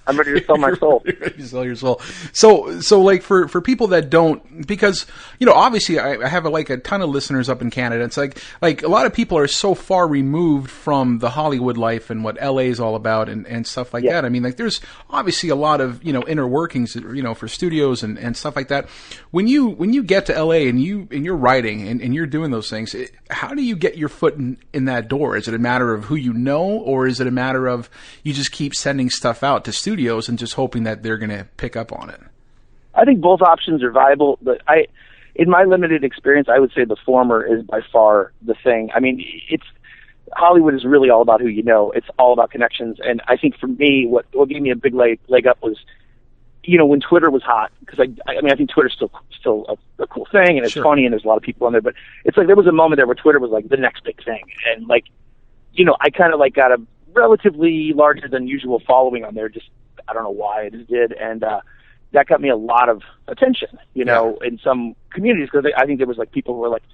I'm ready to sell my soul. You're ready to sell your soul. So like for people that don't, because obviously I have a ton of listeners up in Canada. It's like a lot of people are so far removed from the Hollywood life and what LA is all about and stuff like that. I mean, there's obviously a lot of inner workings for studios and stuff like that. When you get to LA and you're writing and you're doing those things, how do you get your foot in that door? Is it a matter of who you know, or is it a matter of you just keep sending stuff out to studios and just hoping that they're going to pick up on it? I think both options are viable, but in my limited experience, I would say the former is by far the thing. I mean, Hollywood is really all about who you know. It's all about connections, and I think for me, what gave me a big leg up was, when Twitter was hot, because I think Twitter's still a cool thing, and it's funny, and there's a lot of people on there, but it's like there was a moment there where Twitter was like the next big thing, and I kind of got a relatively larger than usual following on there. Just, I don't know why, I just did, and that got me a lot of attention, in some communities, because I think there was people who were like,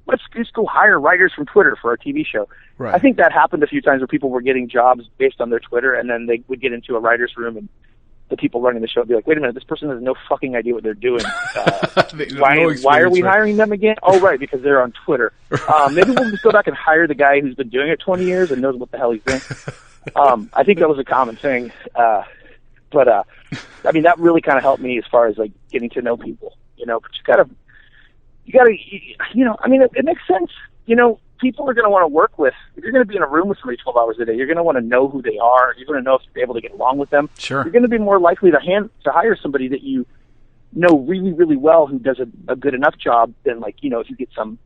let's just go hire writers from Twitter for our TV show. Right. I think that happened a few times where people were getting jobs based on their Twitter, and then they would get into a writer's room, and the people running the show would be like, wait a minute, this person has no fucking idea what they're doing. Why are we hiring them again? Oh, right, because they're on Twitter. Maybe we'll just go back and hire the guy who's been doing it 20 years and knows what the hell he's doing. I think that was a common thing. But I mean, that really kind of helped me as far as getting to know people, but you gotta, I mean, it makes sense. People are going to want to work with, if you're going to be in a room with somebody 12 hours a day, you're going to want to know who they are. You're going to know if you're able to get along with them. Sure. You're going to be more likely to hire somebody that you know really, really well, who does a good enough job than if you get some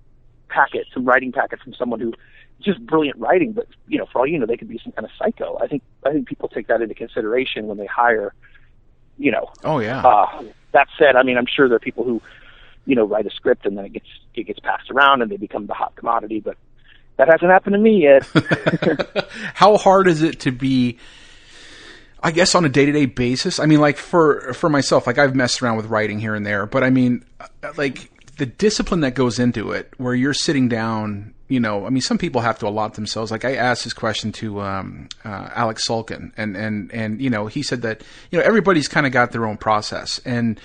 writing packet from someone who just brilliant writing, but for all you know, they could be some kind of psycho. I think people take that into consideration when they hire. Oh yeah. That said, I mean, I'm sure there are people who write a script and then it gets passed around and they become the hot commodity, but that hasn't happened to me yet. How hard is it to be, I guess, on a day-to-day basis? I mean, for myself, I've messed around with writing here and there, but I mean, the discipline that goes into it, where you're sitting down, I mean, some people have to allot themselves. I asked this question to Alex Sulkin, and he said that everybody's kind of got their own process, and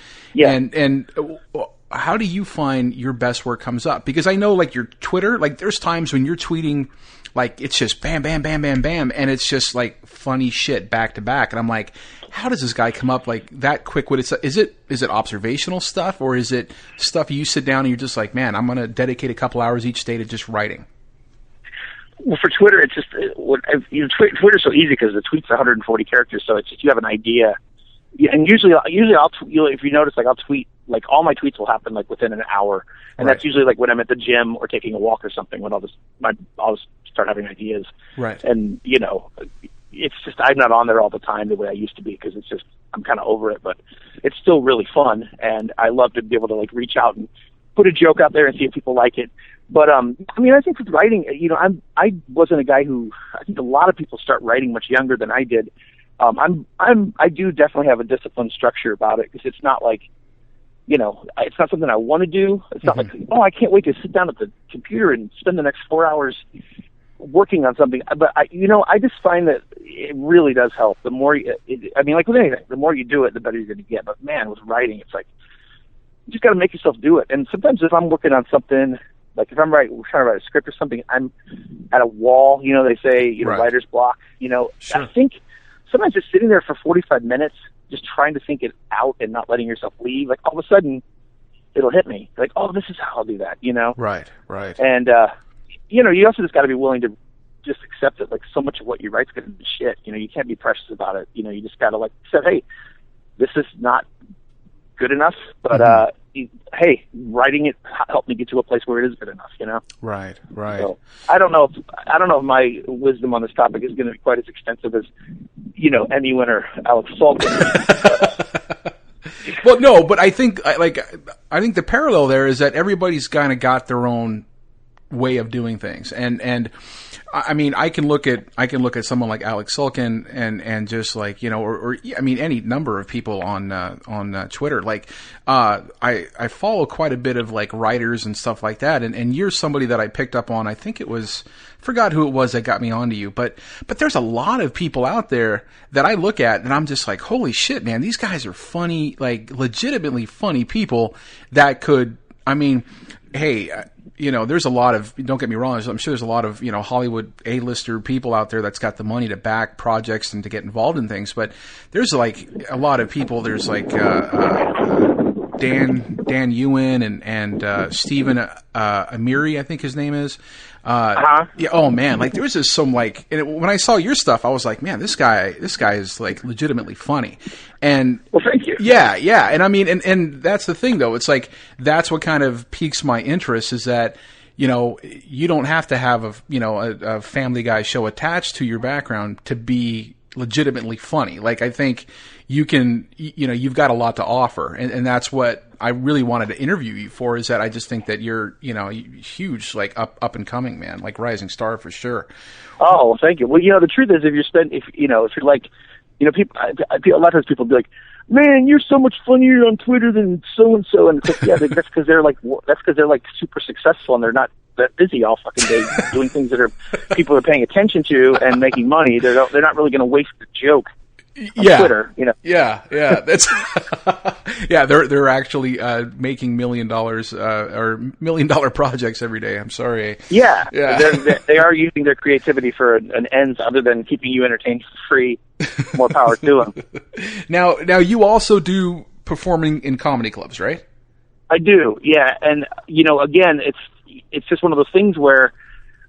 how do you find your best work comes up? Because I know your Twitter, there's times when you're tweeting, it's just bam, bam, bam, bam, bam, and it's just funny shit back to back, and I'm like, how does this guy come up that quick with it? Is it observational stuff, or is it stuff you sit down and you're just like, man, I'm going to dedicate a couple hours each day to just writing? Well, for Twitter, it's just Twitter's so easy because the tweet's 140 characters, so it's just you have an idea. Yeah, and usually if you notice, I'll tweet, all my tweets will happen within an hour, and right. That's usually when I'm at the gym or taking a walk or something, when I'll just start having ideas. Right. And it's just I'm not on there all the time the way I used to be, because it's just I'm kind of over it, but it's still really fun, and I love to be able to reach out and put a joke out there and see if people like it. But I mean, I think with writing, I wasn't a guy who, I think a lot of people start writing much younger than I did. I do definitely have a disciplined structure about it, because it's not like, it's not something I want to do. It's not like, oh, I can't wait to sit down at the computer and spend the next 4 hours working on something. But I just find that it really does help. The more, like with anything, the more you do it, the better you're going to get. But man, with writing, it's like, you just got to make yourself do it. And sometimes if I'm working on something, like if I'm trying to write a script or something, I'm at a wall, they say, right. Writer's block, Sure. I think sometimes just sitting there for 45 minutes, just trying to think it out and not letting yourself leave, like all of a sudden it'll hit me. Like, oh, this is how I'll do that, Right. And, you also just got to be willing to just accept it. Like, so much of what you write's going to be shit. You can't be precious about it. You just got to say, hey, this is not good enough, but hey, writing it helped me get to a place where it is good enough. Right. So, I don't know if my wisdom on this topic is going to be quite as extensive as Emmy winner Alex Sulkin. Well, no, but I think the parallel there is that everybody's kind of got their own way of doing things, and I mean, I can look at someone like Alex Sulkin and just like, or any number of people on Twitter. Like, I follow quite a bit of like writers and stuff like that. And you're somebody that I picked up on. I think it was, forgot who it was that got me onto you, but there's a lot of people out there that I look at and I'm just like, holy shit, man, these guys are funny, like legitimately funny people that could, hey, there's a lot of, don't get me wrong, I'm sure there's a lot of, Hollywood A-lister people out there that's got the money to back projects and to get involved in things. But there's like a lot of people, there's like, Dan Ewan and Stephen Amiri, I think his name is. Yeah. Oh man, like there was just some like, when I saw your stuff, I was like, man, this guy is like legitimately funny. And well, thank you. Yeah. And I mean, and that's the thing though. It's like, that's what kind of piques my interest, is that, you don't have to have a Family Guy show attached to your background to be legitimately funny. Like, I think you can, you've got a lot to offer, and that's what I really wanted to interview you for, is that I just think that you're, huge, like up and coming, man, like rising star for sure. Oh, well, thank you. Well, the truth is, if you're like, people, a lot of times people be like, man, you're so much funnier on Twitter than so-and-so. And it's like, yeah, that's because they're like super successful and they're not that busy all fucking day doing things that people are paying attention to and making money. They're not really going to waste a joke on Twitter, Yeah, that's yeah. They're actually making $1 million or $1 million projects every day. I'm sorry. Yeah. They are using their creativity for an ends other than keeping you entertained for free. More power to them. Now you also do performing in comedy clubs, right? I do, yeah. And again, it's just one of those things where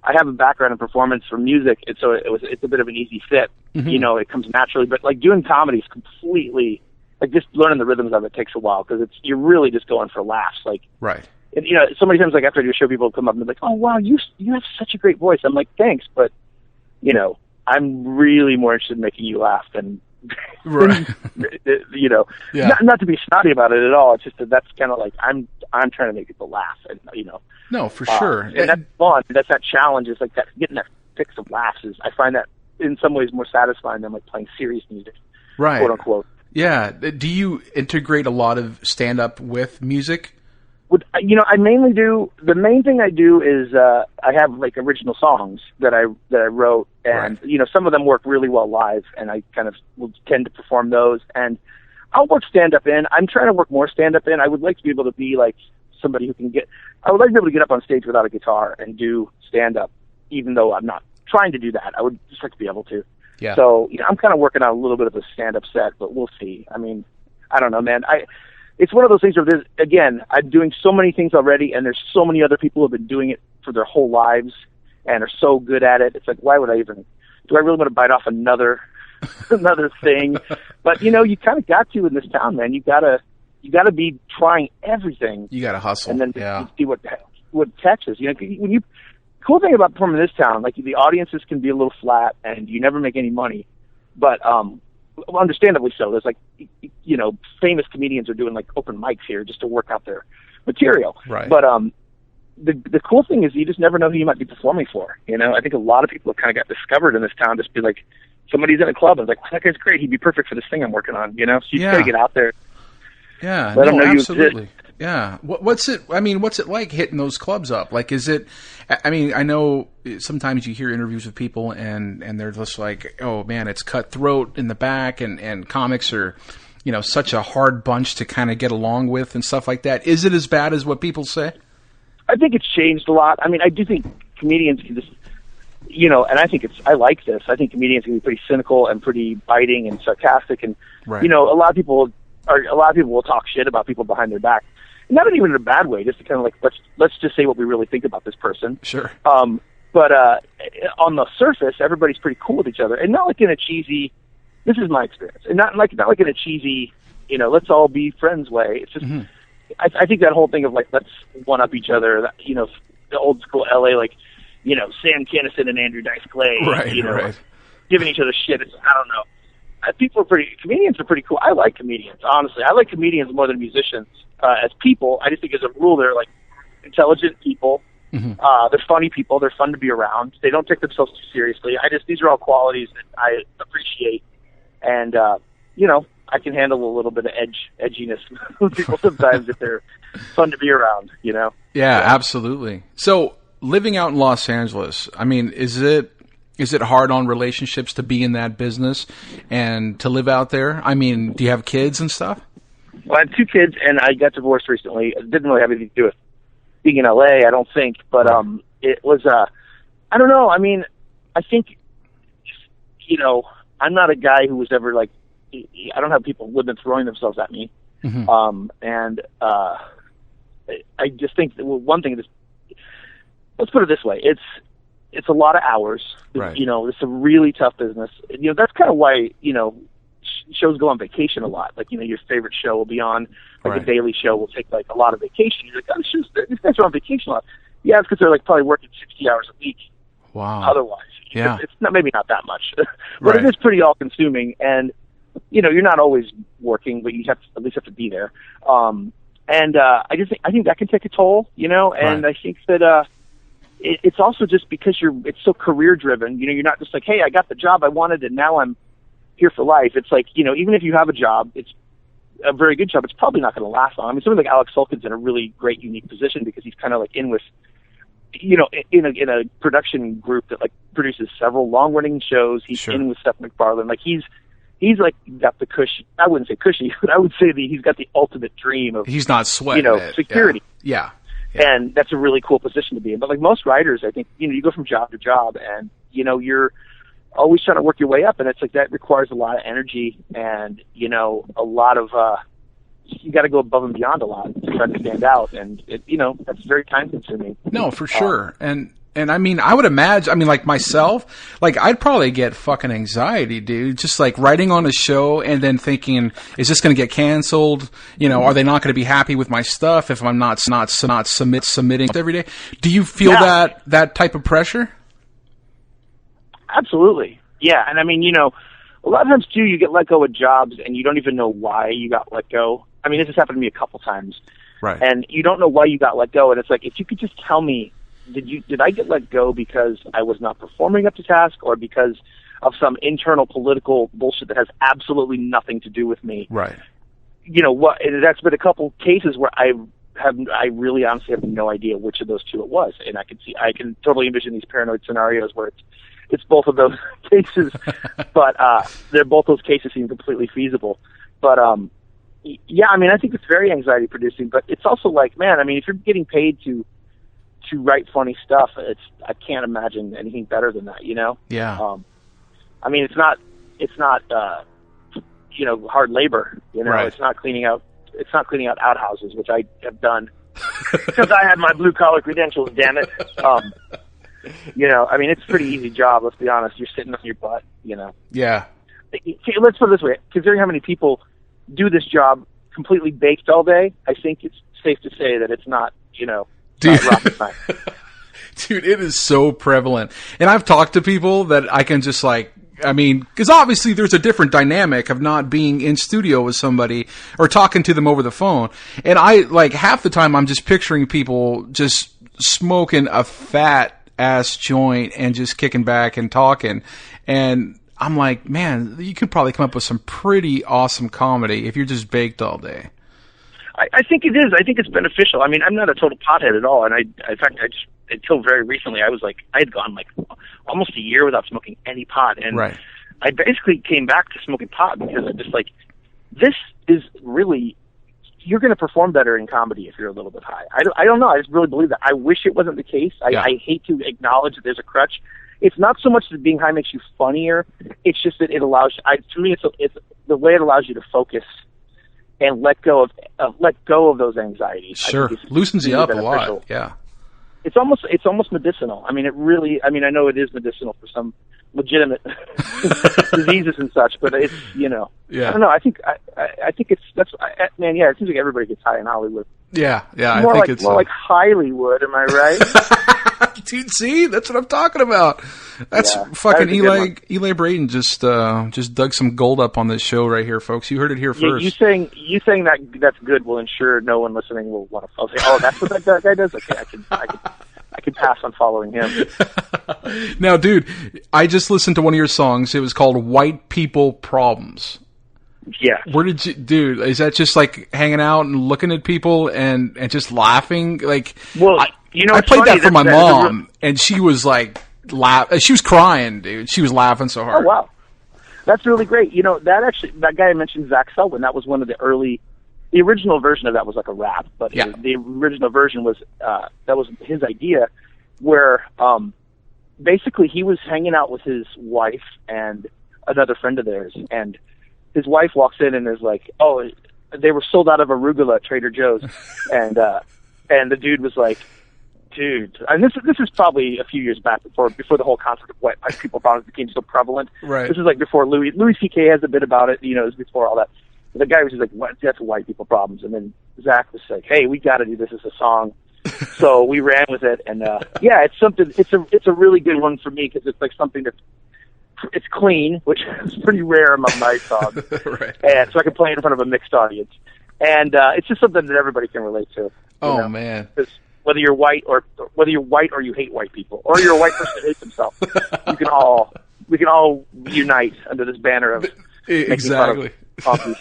I have a background in performance for music, and so it's a bit of an easy fit. Mm-hmm. It comes naturally. But like doing comedy is completely, like, just learning the rhythms of it takes a while, because you're really just going for laughs. Like, right. And, so many times, like after I do a show, people come up and be like, "Oh wow, you have such a great voice." I'm like, "Thanks," but I'm really more interested in making you laugh than. Right. Yeah. Not to be snotty about it at all. It's just that's kind of like I'm trying to make people laugh, and No, for sure. And that's fun. That's that challenge. Is like that, getting that fix of laughs. I find that in some ways more satisfying than like playing serious music, right? Quote unquote. Yeah. Do you integrate a lot of stand up with music? I mainly do. The main thing I do is I have like original songs that I wrote, and right. Some of them work really well live, and I kind of will tend to perform those. And I'll work stand up in. I'm trying to work more stand up in. I would like to be able to be like somebody who can I would like to be able to get up on stage without a guitar and do stand up, even though I'm not trying to do that. I would just like to be able to. Yeah. So I'm kind of working on a little bit of a stand up set, but we'll see. I mean, I don't know, man. It's one of those things where again, I'm doing so many things already, and there's so many other people who have been doing it for their whole lives and are so good at it. It's like, why would do I really want to bite off another thing? But you kind of got to in this town, man. You gotta be trying everything. You gotta hustle, and then yeah. see what catches. Cool thing about performing in this town, like the audiences can be a little flat, and you never make any money, but understandably so. There's like, famous comedians are doing like open mics here just to work out their material. Right. But the cool thing is you just never know who you might be performing for. I think a lot of people have kind of got discovered in this town. Just be like, somebody's in a club and it's like, that guy's great. He'd be perfect for this thing I'm working on, you know? So you just got to get out there. Yeah. Let them know absolutely. you exist. Yeah. What's it like hitting those clubs up? Like, is it, I mean, I know sometimes you hear interviews with people and they're just like, oh man, it's cutthroat in the back and comics are, you know, such a hard bunch to kind of get along with and stuff like that. Is it as bad as what people say? I think it's changed a lot. I mean, I do think comedians can just, you know, and I like this. I think comedians can be pretty cynical and pretty biting and sarcastic, and right. you know, a lot of people will talk shit about people behind their back, not even in a bad way, just to kind of like let's just say what we really think about this person. Sure. But on the surface, everybody's pretty cool with each other, and not like in a cheesy. This is my experience, and not like in a cheesy, you know, let's all be friends way. It's just, I think that whole thing of like let's one up each other, you know, the old school LA, like, you know, Sam Kinison and Andrew Dice Clay, right, you know, right. giving each other shit. I don't know. Comedians are pretty cool. I like comedians, honestly. I like comedians more than musicians. As people, I just think as a rule, they're like intelligent people. They're funny people. They're fun to be around. They don't take themselves too seriously. These are all qualities that I appreciate. And, you know, I can handle a little bit of edginess with people sometimes if they're fun to be around, you know? Yeah, absolutely. So living out in Los Angeles, I mean, is it hard on relationships to be in that business and to live out there? I mean, do you have kids and stuff? Well, I have 2 kids, and I got divorced recently. It didn't really have anything to do with being in LA, I don't think. But it was, I don't know. I mean, I think, you know, I'm not a guy who was ever like, I don't have people living throwing themselves at me. And I just think that one thing, let's put it this way. It's a lot of hours. Right. You know, it's a really tough business. You know, that's kind of why, you know, shows go on vacation a lot. Like, you know, your favorite show will be on, like right. The Daily Show will take like a lot of vacation. You're like, oh, these guys are on vacation a lot. Yeah, it's because they're like probably working 60 hours a week. Wow. Otherwise, yeah, it's not, maybe not that much, but right. It is pretty all consuming. And, you know, you're not always working, but you at least have to be there. And I think that can take a toll, you know, and right. I think that, it's also just because it's so career driven. You know, you're not just like, hey, I got the job I wanted and now I'm here for life. It's like, you know, even if you have a job, it's a very good job, it's probably not going to last long. I mean, somebody like Alex Sulkin's in a really great, unique position because he's kind of like in with, you know, in a production group that like produces several long running shows. He's sure. in with Seth MacFarlane. Like he's like got the cushy. I wouldn't say cushy, but I would say he's got the ultimate dream of. He's not sweating, you know, security. Yeah. And that's a really cool position to be in. But like most writers, I think, you know, you go from job to job and, you know, you're always trying to work your way up. And it's like that requires a lot of energy and, you know, a lot of, you got to go above and beyond a lot to try to stand out. And, you know, that's very time consuming. No, for sure. And I mean, I would imagine, I mean, like myself, like I'd probably get fucking anxiety, dude. Just like writing on a show and then thinking, is this going to get canceled? You know, are they not going to be happy with my stuff if I'm not submitting every day? Do you feel that type of pressure? Absolutely. Yeah. And I mean, you know, a lot of times too, you get let go of jobs and you don't even know why you got let go. I mean, this has happened to me a couple times. Right. And you don't know why you got let go. And it's like, if you could just tell me, did I get let go because I was not performing up to task or because of some internal political bullshit that has absolutely nothing to do with me? Right. You know what? And that's been a couple cases where I really honestly have no idea which of those two it was. And I can totally envision these paranoid scenarios where it's both of those cases, but both those cases seem completely feasible. But yeah, I mean, I think it's very anxiety producing, but it's also like, man, I mean, if you're getting paid to write funny stuff, I can't imagine anything better than that, you know? Yeah. I mean, it's not you know, hard labor, you know, right. It's not cleaning out outhouses, which I have done because I had my blue collar credentials, damn it. You know, I mean, it's a pretty easy job, let's be honest. You're sitting on your butt, you know? Yeah. Let's put it this way. Considering how many people do this job completely baked all day, I think it's safe to say that it's not, you know, dude. Not rocket science. Dude, it is so prevalent. And I've talked to people that I can just like, I mean, because obviously there's a different dynamic of not being in studio with somebody or talking to them over the phone. And I, like, half the time I'm just picturing people just smoking a fat ass joint and just kicking back and talking. And I'm like, man, you could probably come up with some pretty awesome comedy if you're just baked all day. I think it is. I think it's beneficial. I mean, I'm not a total pothead at all, and in fact, until very recently, I had gone like almost a year without smoking any pot, and right. I basically came back to smoking pot because I'm just like, this is really, you're going to perform better in comedy if you're a little bit high. I don't know. I just really believe that. I wish it wasn't the case. I hate to acknowledge that there's a crutch. It's not so much that being high makes you funnier. It's just that it allows. To me, it's the way it allows you to focus and let go of those anxieties. Sure, loosens you up a lot. Yeah, it's almost medicinal. I mean, it really. I mean, I know it is medicinal for some legitimate diseases and such, but it's Yeah. I don't know. I think man. Yeah, it seems like everybody gets high in Hollywood. Yeah. I More think like it's more like Hollywood. Am I right? Dude, see, that's what I'm talking about. That's fucking Eli Braden just dug some gold up on this show right here, folks. You heard it here first. You saying that's good will ensure no one listening will want to follow. Say, oh, that's what that guy does. Okay, I can pass on following him. Now, dude, I just listened to one of your songs. It was called "White People Problems." Yeah. Where did you, dude? Is that just like hanging out and looking at people and just laughing? Like, well, I played that for my mom, and she was like, she was crying, dude. She was laughing so hard. Oh wow, that's really great. That guy I mentioned, Zach Selwyn. That was one of the early. The original version of that was like a rap, but the original version was that was his idea, where basically he was hanging out with his wife and another friend of theirs, and his wife walks in and is like, "Oh, they were sold out of arugula at Trader Joe's," and the dude was like, "Dude," and this is probably a few years back before the whole concept of white people problems became so prevalent. Right. This is like before Louis C.K. has a bit about it. It was before all that. The guy was just like, "What? That's white people problems." And then Zach was like, "Hey, we got to do this as a song." So we ran with it, and it's something. It's a really good one for me because it's like something it's clean, which is pretty rare among my songs, right. And so I can play it in front of a mixed audience, and it's just something that everybody can relate to. Oh man! Because whether you're white or you hate white people, or you're a white person that hates himself, we can all unite under this banner of exactly. Making fun of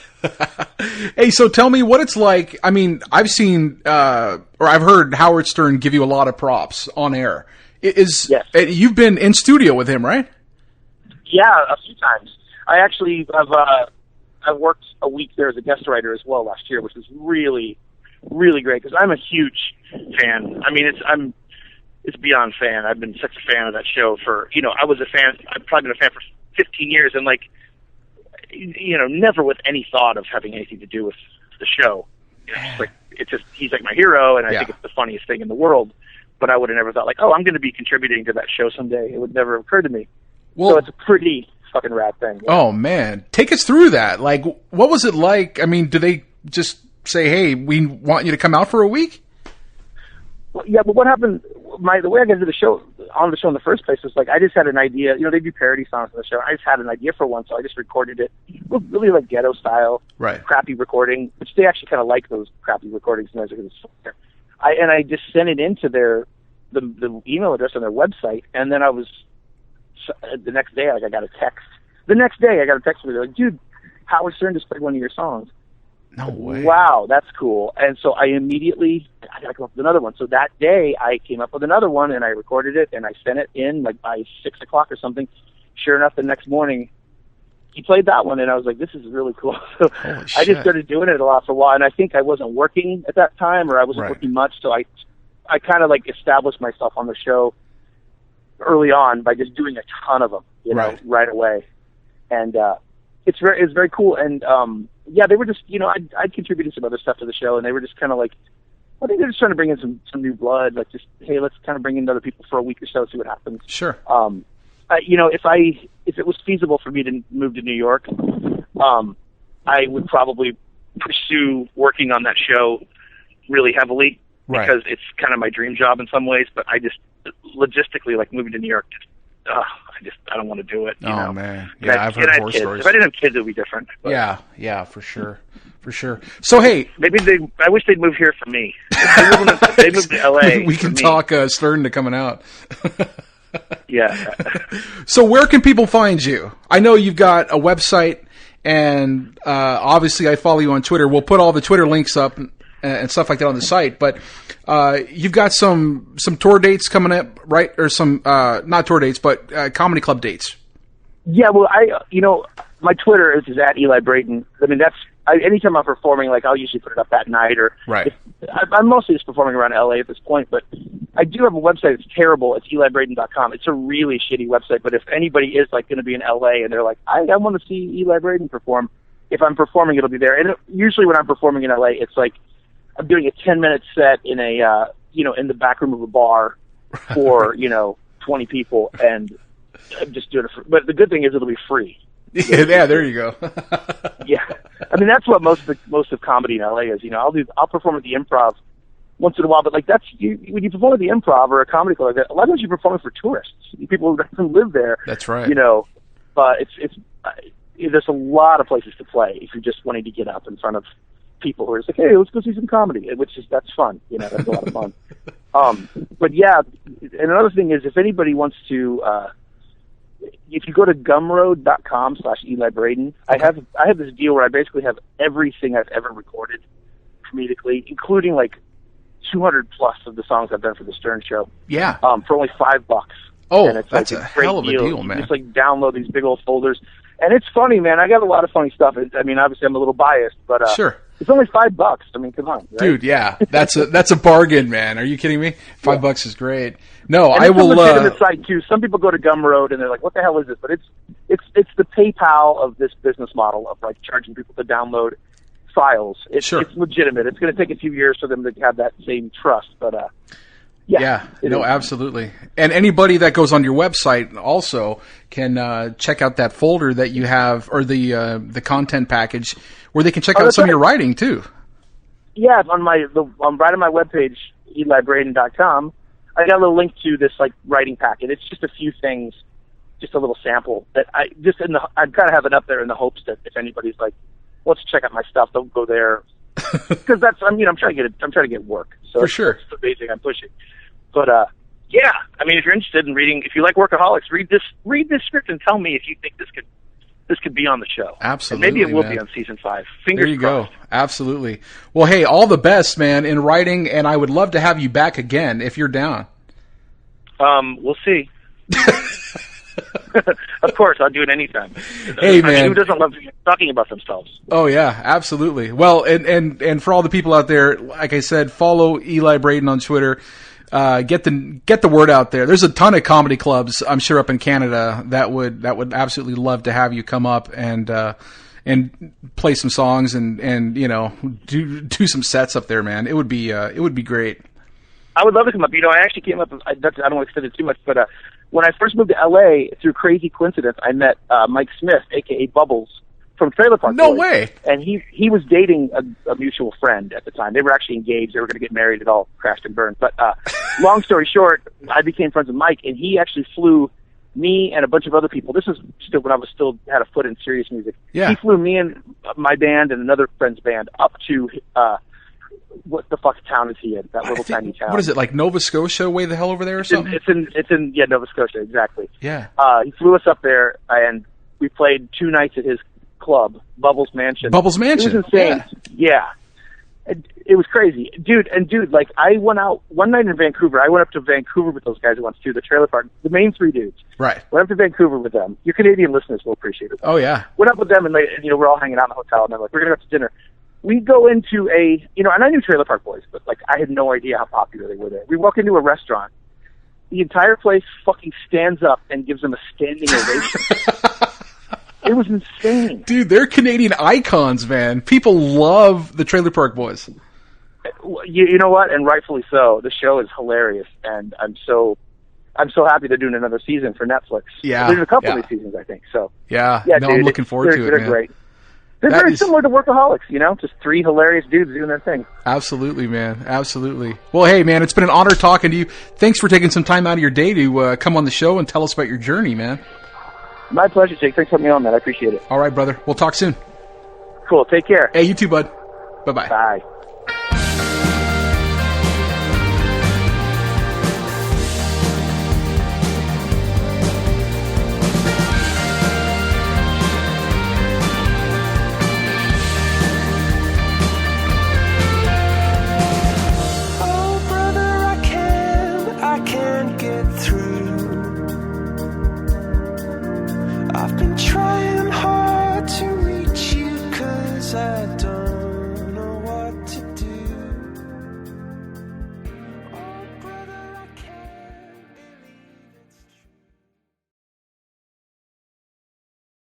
Hey, so tell me what it's like. I mean, I've seen or I've heard Howard Stern give you a lot of props on air. Yes. You've been in studio with him, right? Yeah, a few times. I actually I worked a week there as a guest writer as well last year, which was really, really great because I'm a huge fan. I mean, it's beyond fan. I've been such a fan of that show for I was a fan. I've probably been a fan for 15 years, and like never with any thought of having anything to do with the show. It's just he's like my hero, and I think it's the funniest thing in the world. But I would have never thought like, oh, I'm going to be contributing to that show someday. It would never have occurred to me. Well, so it's a pretty fucking rad thing. Yeah. Oh man, take us through that. Like, what was it like? I mean, do they just say, "Hey, we want you to come out for a week"? Well, yeah, but what happened? The way I got into the show in the first place was like I just had an idea. They do parody songs on the show. I just had an idea for one, so I just recorded it, really like ghetto style, right? Crappy recording, which they actually kind of like those crappy recordings. And I just sent it into the email address on their website, and then the next day, I got a text. The next day, I got a text from like, "Dude, Howard Stern just played one of your songs." No way! Wow, that's cool. And so I got to come up with another one. So that day, I came up with another one, and I recorded it, and I sent it in like by 6 o'clock or something. Sure enough, the next morning, he played that one, and I was like, "This is really cool." So I just started doing it a lot for a while, and I think I wasn't working at that time, or I wasn't working much, so I kind of like established myself on the show early on by just doing a ton of them, right away. And it's very cool. And they were just, I'd contributed some other stuff to the show, and they were just kind of like, I think they're just trying to bring in some new blood, like just, hey, let's kind of bring in other people for a week or so, see what happens. Sure. If it was feasible for me to move to New York, I would probably pursue working on that show really heavily. Right. Because it's kind of my dream job in some ways, but I just logistically, like moving to New York, I don't want to do it. Oh man, yeah, I've heard horror stories. If I didn't have kids, it would be different. But. Yeah, for sure. So hey, I wish they'd move here for me. They moved to LA. We can talk Stern to coming out. Yeah. So where can people find you? I know you've got a website, and obviously I follow you on Twitter. We'll put all the Twitter links up and stuff like that on the site. But you've got some tour dates coming up, right? Or some not tour dates, but comedy club dates. Yeah, well, my Twitter is at Eli Braden. I mean, anytime I'm performing, like, I'll usually put it up that night, or right. I'm mostly just performing around LA at this point, but I do have a website that's terrible. It's elibraden.com. It's a really shitty website, but if anybody is like going to be in LA and they're like, I want to see Eli Braden perform, if I'm performing, it'll be there. And usually when I'm performing in LA, it's like I'm doing a 10-minute set in a in the back room of a bar for 20 people, and I'm just doing it. But the good thing is it'll be free. Yeah, there you go. Yeah, I mean that's what most of comedy in LA is. I'll perform at the Improv once in a while, but like when you perform at the Improv or a comedy club, a lot of times you're performing for tourists, people who live there. That's right. But there's a lot of places to play if you're just wanting to get up in front of people who are just like, hey, let's go see some comedy, that's fun. That's a lot of fun. But yeah, and another thing is if anybody wants to. If you go to gumroad.com/Eli Braden, I have this deal where I basically have everything I've ever recorded comedically, including like 200 plus of the songs I've done for the Stern Show. Yeah. For only $5. Oh, and it's that's like a hell of a deal, man. You just like download these big old folders, and it's funny, man. I got a lot of funny stuff. I mean, obviously I'm a little biased, but sure. It's only $5. I mean, come on, right? Dude. Yeah, that's a bargain, man. Are you kidding me? $5 is great. No, and I will. It's a legitimate site too. Some people go to Gumroad and they're like, "What the hell is this?" But it's the PayPal of this business model of like charging people to download files. It's legitimate. It's going to take a few years for them to have that same trust, but yeah, no, absolutely. And anybody that goes on your website also can check out that folder that you have, or the content package, where they can check out some of your writing too. Yeah, on right on my webpage, elibraden.com, I got a little link to this like writing packet. It's just a few things, just a little sample that I kind of have it up there in the hopes that if anybody's like wants to check out my stuff, they'll go there, because I'm trying to get work. So for sure, that's the basic I'm pushing. But yeah, I mean, if you're interested in reading, if you like Workaholics, read this script and tell me if you think this could be on the show. Absolutely, and maybe it will be on season 5. Fingers there you crossed. Go. Absolutely. Well, hey, all the best, man, in writing, and I would love to have you back again if you're down. We'll see. Of course, I'll do it anytime. Hey, man, who doesn't love talking about themselves? Oh yeah, absolutely. Well, and for all the people out there, like I said, follow Eli Braden on Twitter. Get the word out there. There's a ton of comedy clubs, I'm sure, up in Canada that would absolutely love to have you come up and play some songs and do some sets up there, man. It would be great. I would love to come up. I actually came up. I don't want to extend it too much, but when I first moved to LA, through crazy coincidence, I met Mike Smith, aka Bubbles, from Trailer Park No Boys. way. And he was dating a mutual friend at the time. They were actually engaged. They were going to get married. It all crashed and burned. But long story short, I became friends with Mike, and he actually flew me and a bunch of other people. This is still when I was still had a foot in serious music. Yeah. He flew me and my band and another friend's band up to what the fuck town is he in? That little tiny town. What is it, like Nova Scotia, way the hell over there or something? It's in Nova Scotia, exactly. Yeah. He flew us up there, and we played 2 nights at his club, Bubbles Mansion. Bubbles Mansion. It was insane. Yeah. It was crazy. Dude, like, I went out one night in Vancouver. I went up to Vancouver with those guys once, too, the trailer park. The main 3 dudes. Right. Went up to Vancouver with them. Your Canadian listeners will appreciate it. Oh, yeah. Went up with them, and we're all hanging out in the hotel, and they're like, we're going to go to dinner. We go into and I knew Trailer Park Boys, but, like, I had no idea how popular they were there. We walk into a restaurant. The entire place fucking stands up and gives them a standing ovation. It was insane. Dude, they're Canadian icons, man. People love the Trailer Park Boys. You know what? And rightfully so. The show is hilarious, and I'm so happy they're doing another season for Netflix. Yeah. There's a couple of these seasons, I think. So yeah, dude, I'm looking forward to it, They're man. Great. They're very similar to Workaholics, just 3 hilarious dudes doing their thing. Absolutely, man. Absolutely. Well, hey, man, it's been an honor talking to you. Thanks for taking some time out of your day to come on the show and tell us about your journey, man. My pleasure, Jake. Thanks for having me on, man. I appreciate it. All right, brother. We'll talk soon. Cool. Take care. Hey, you too, bud. Bye-bye. Bye.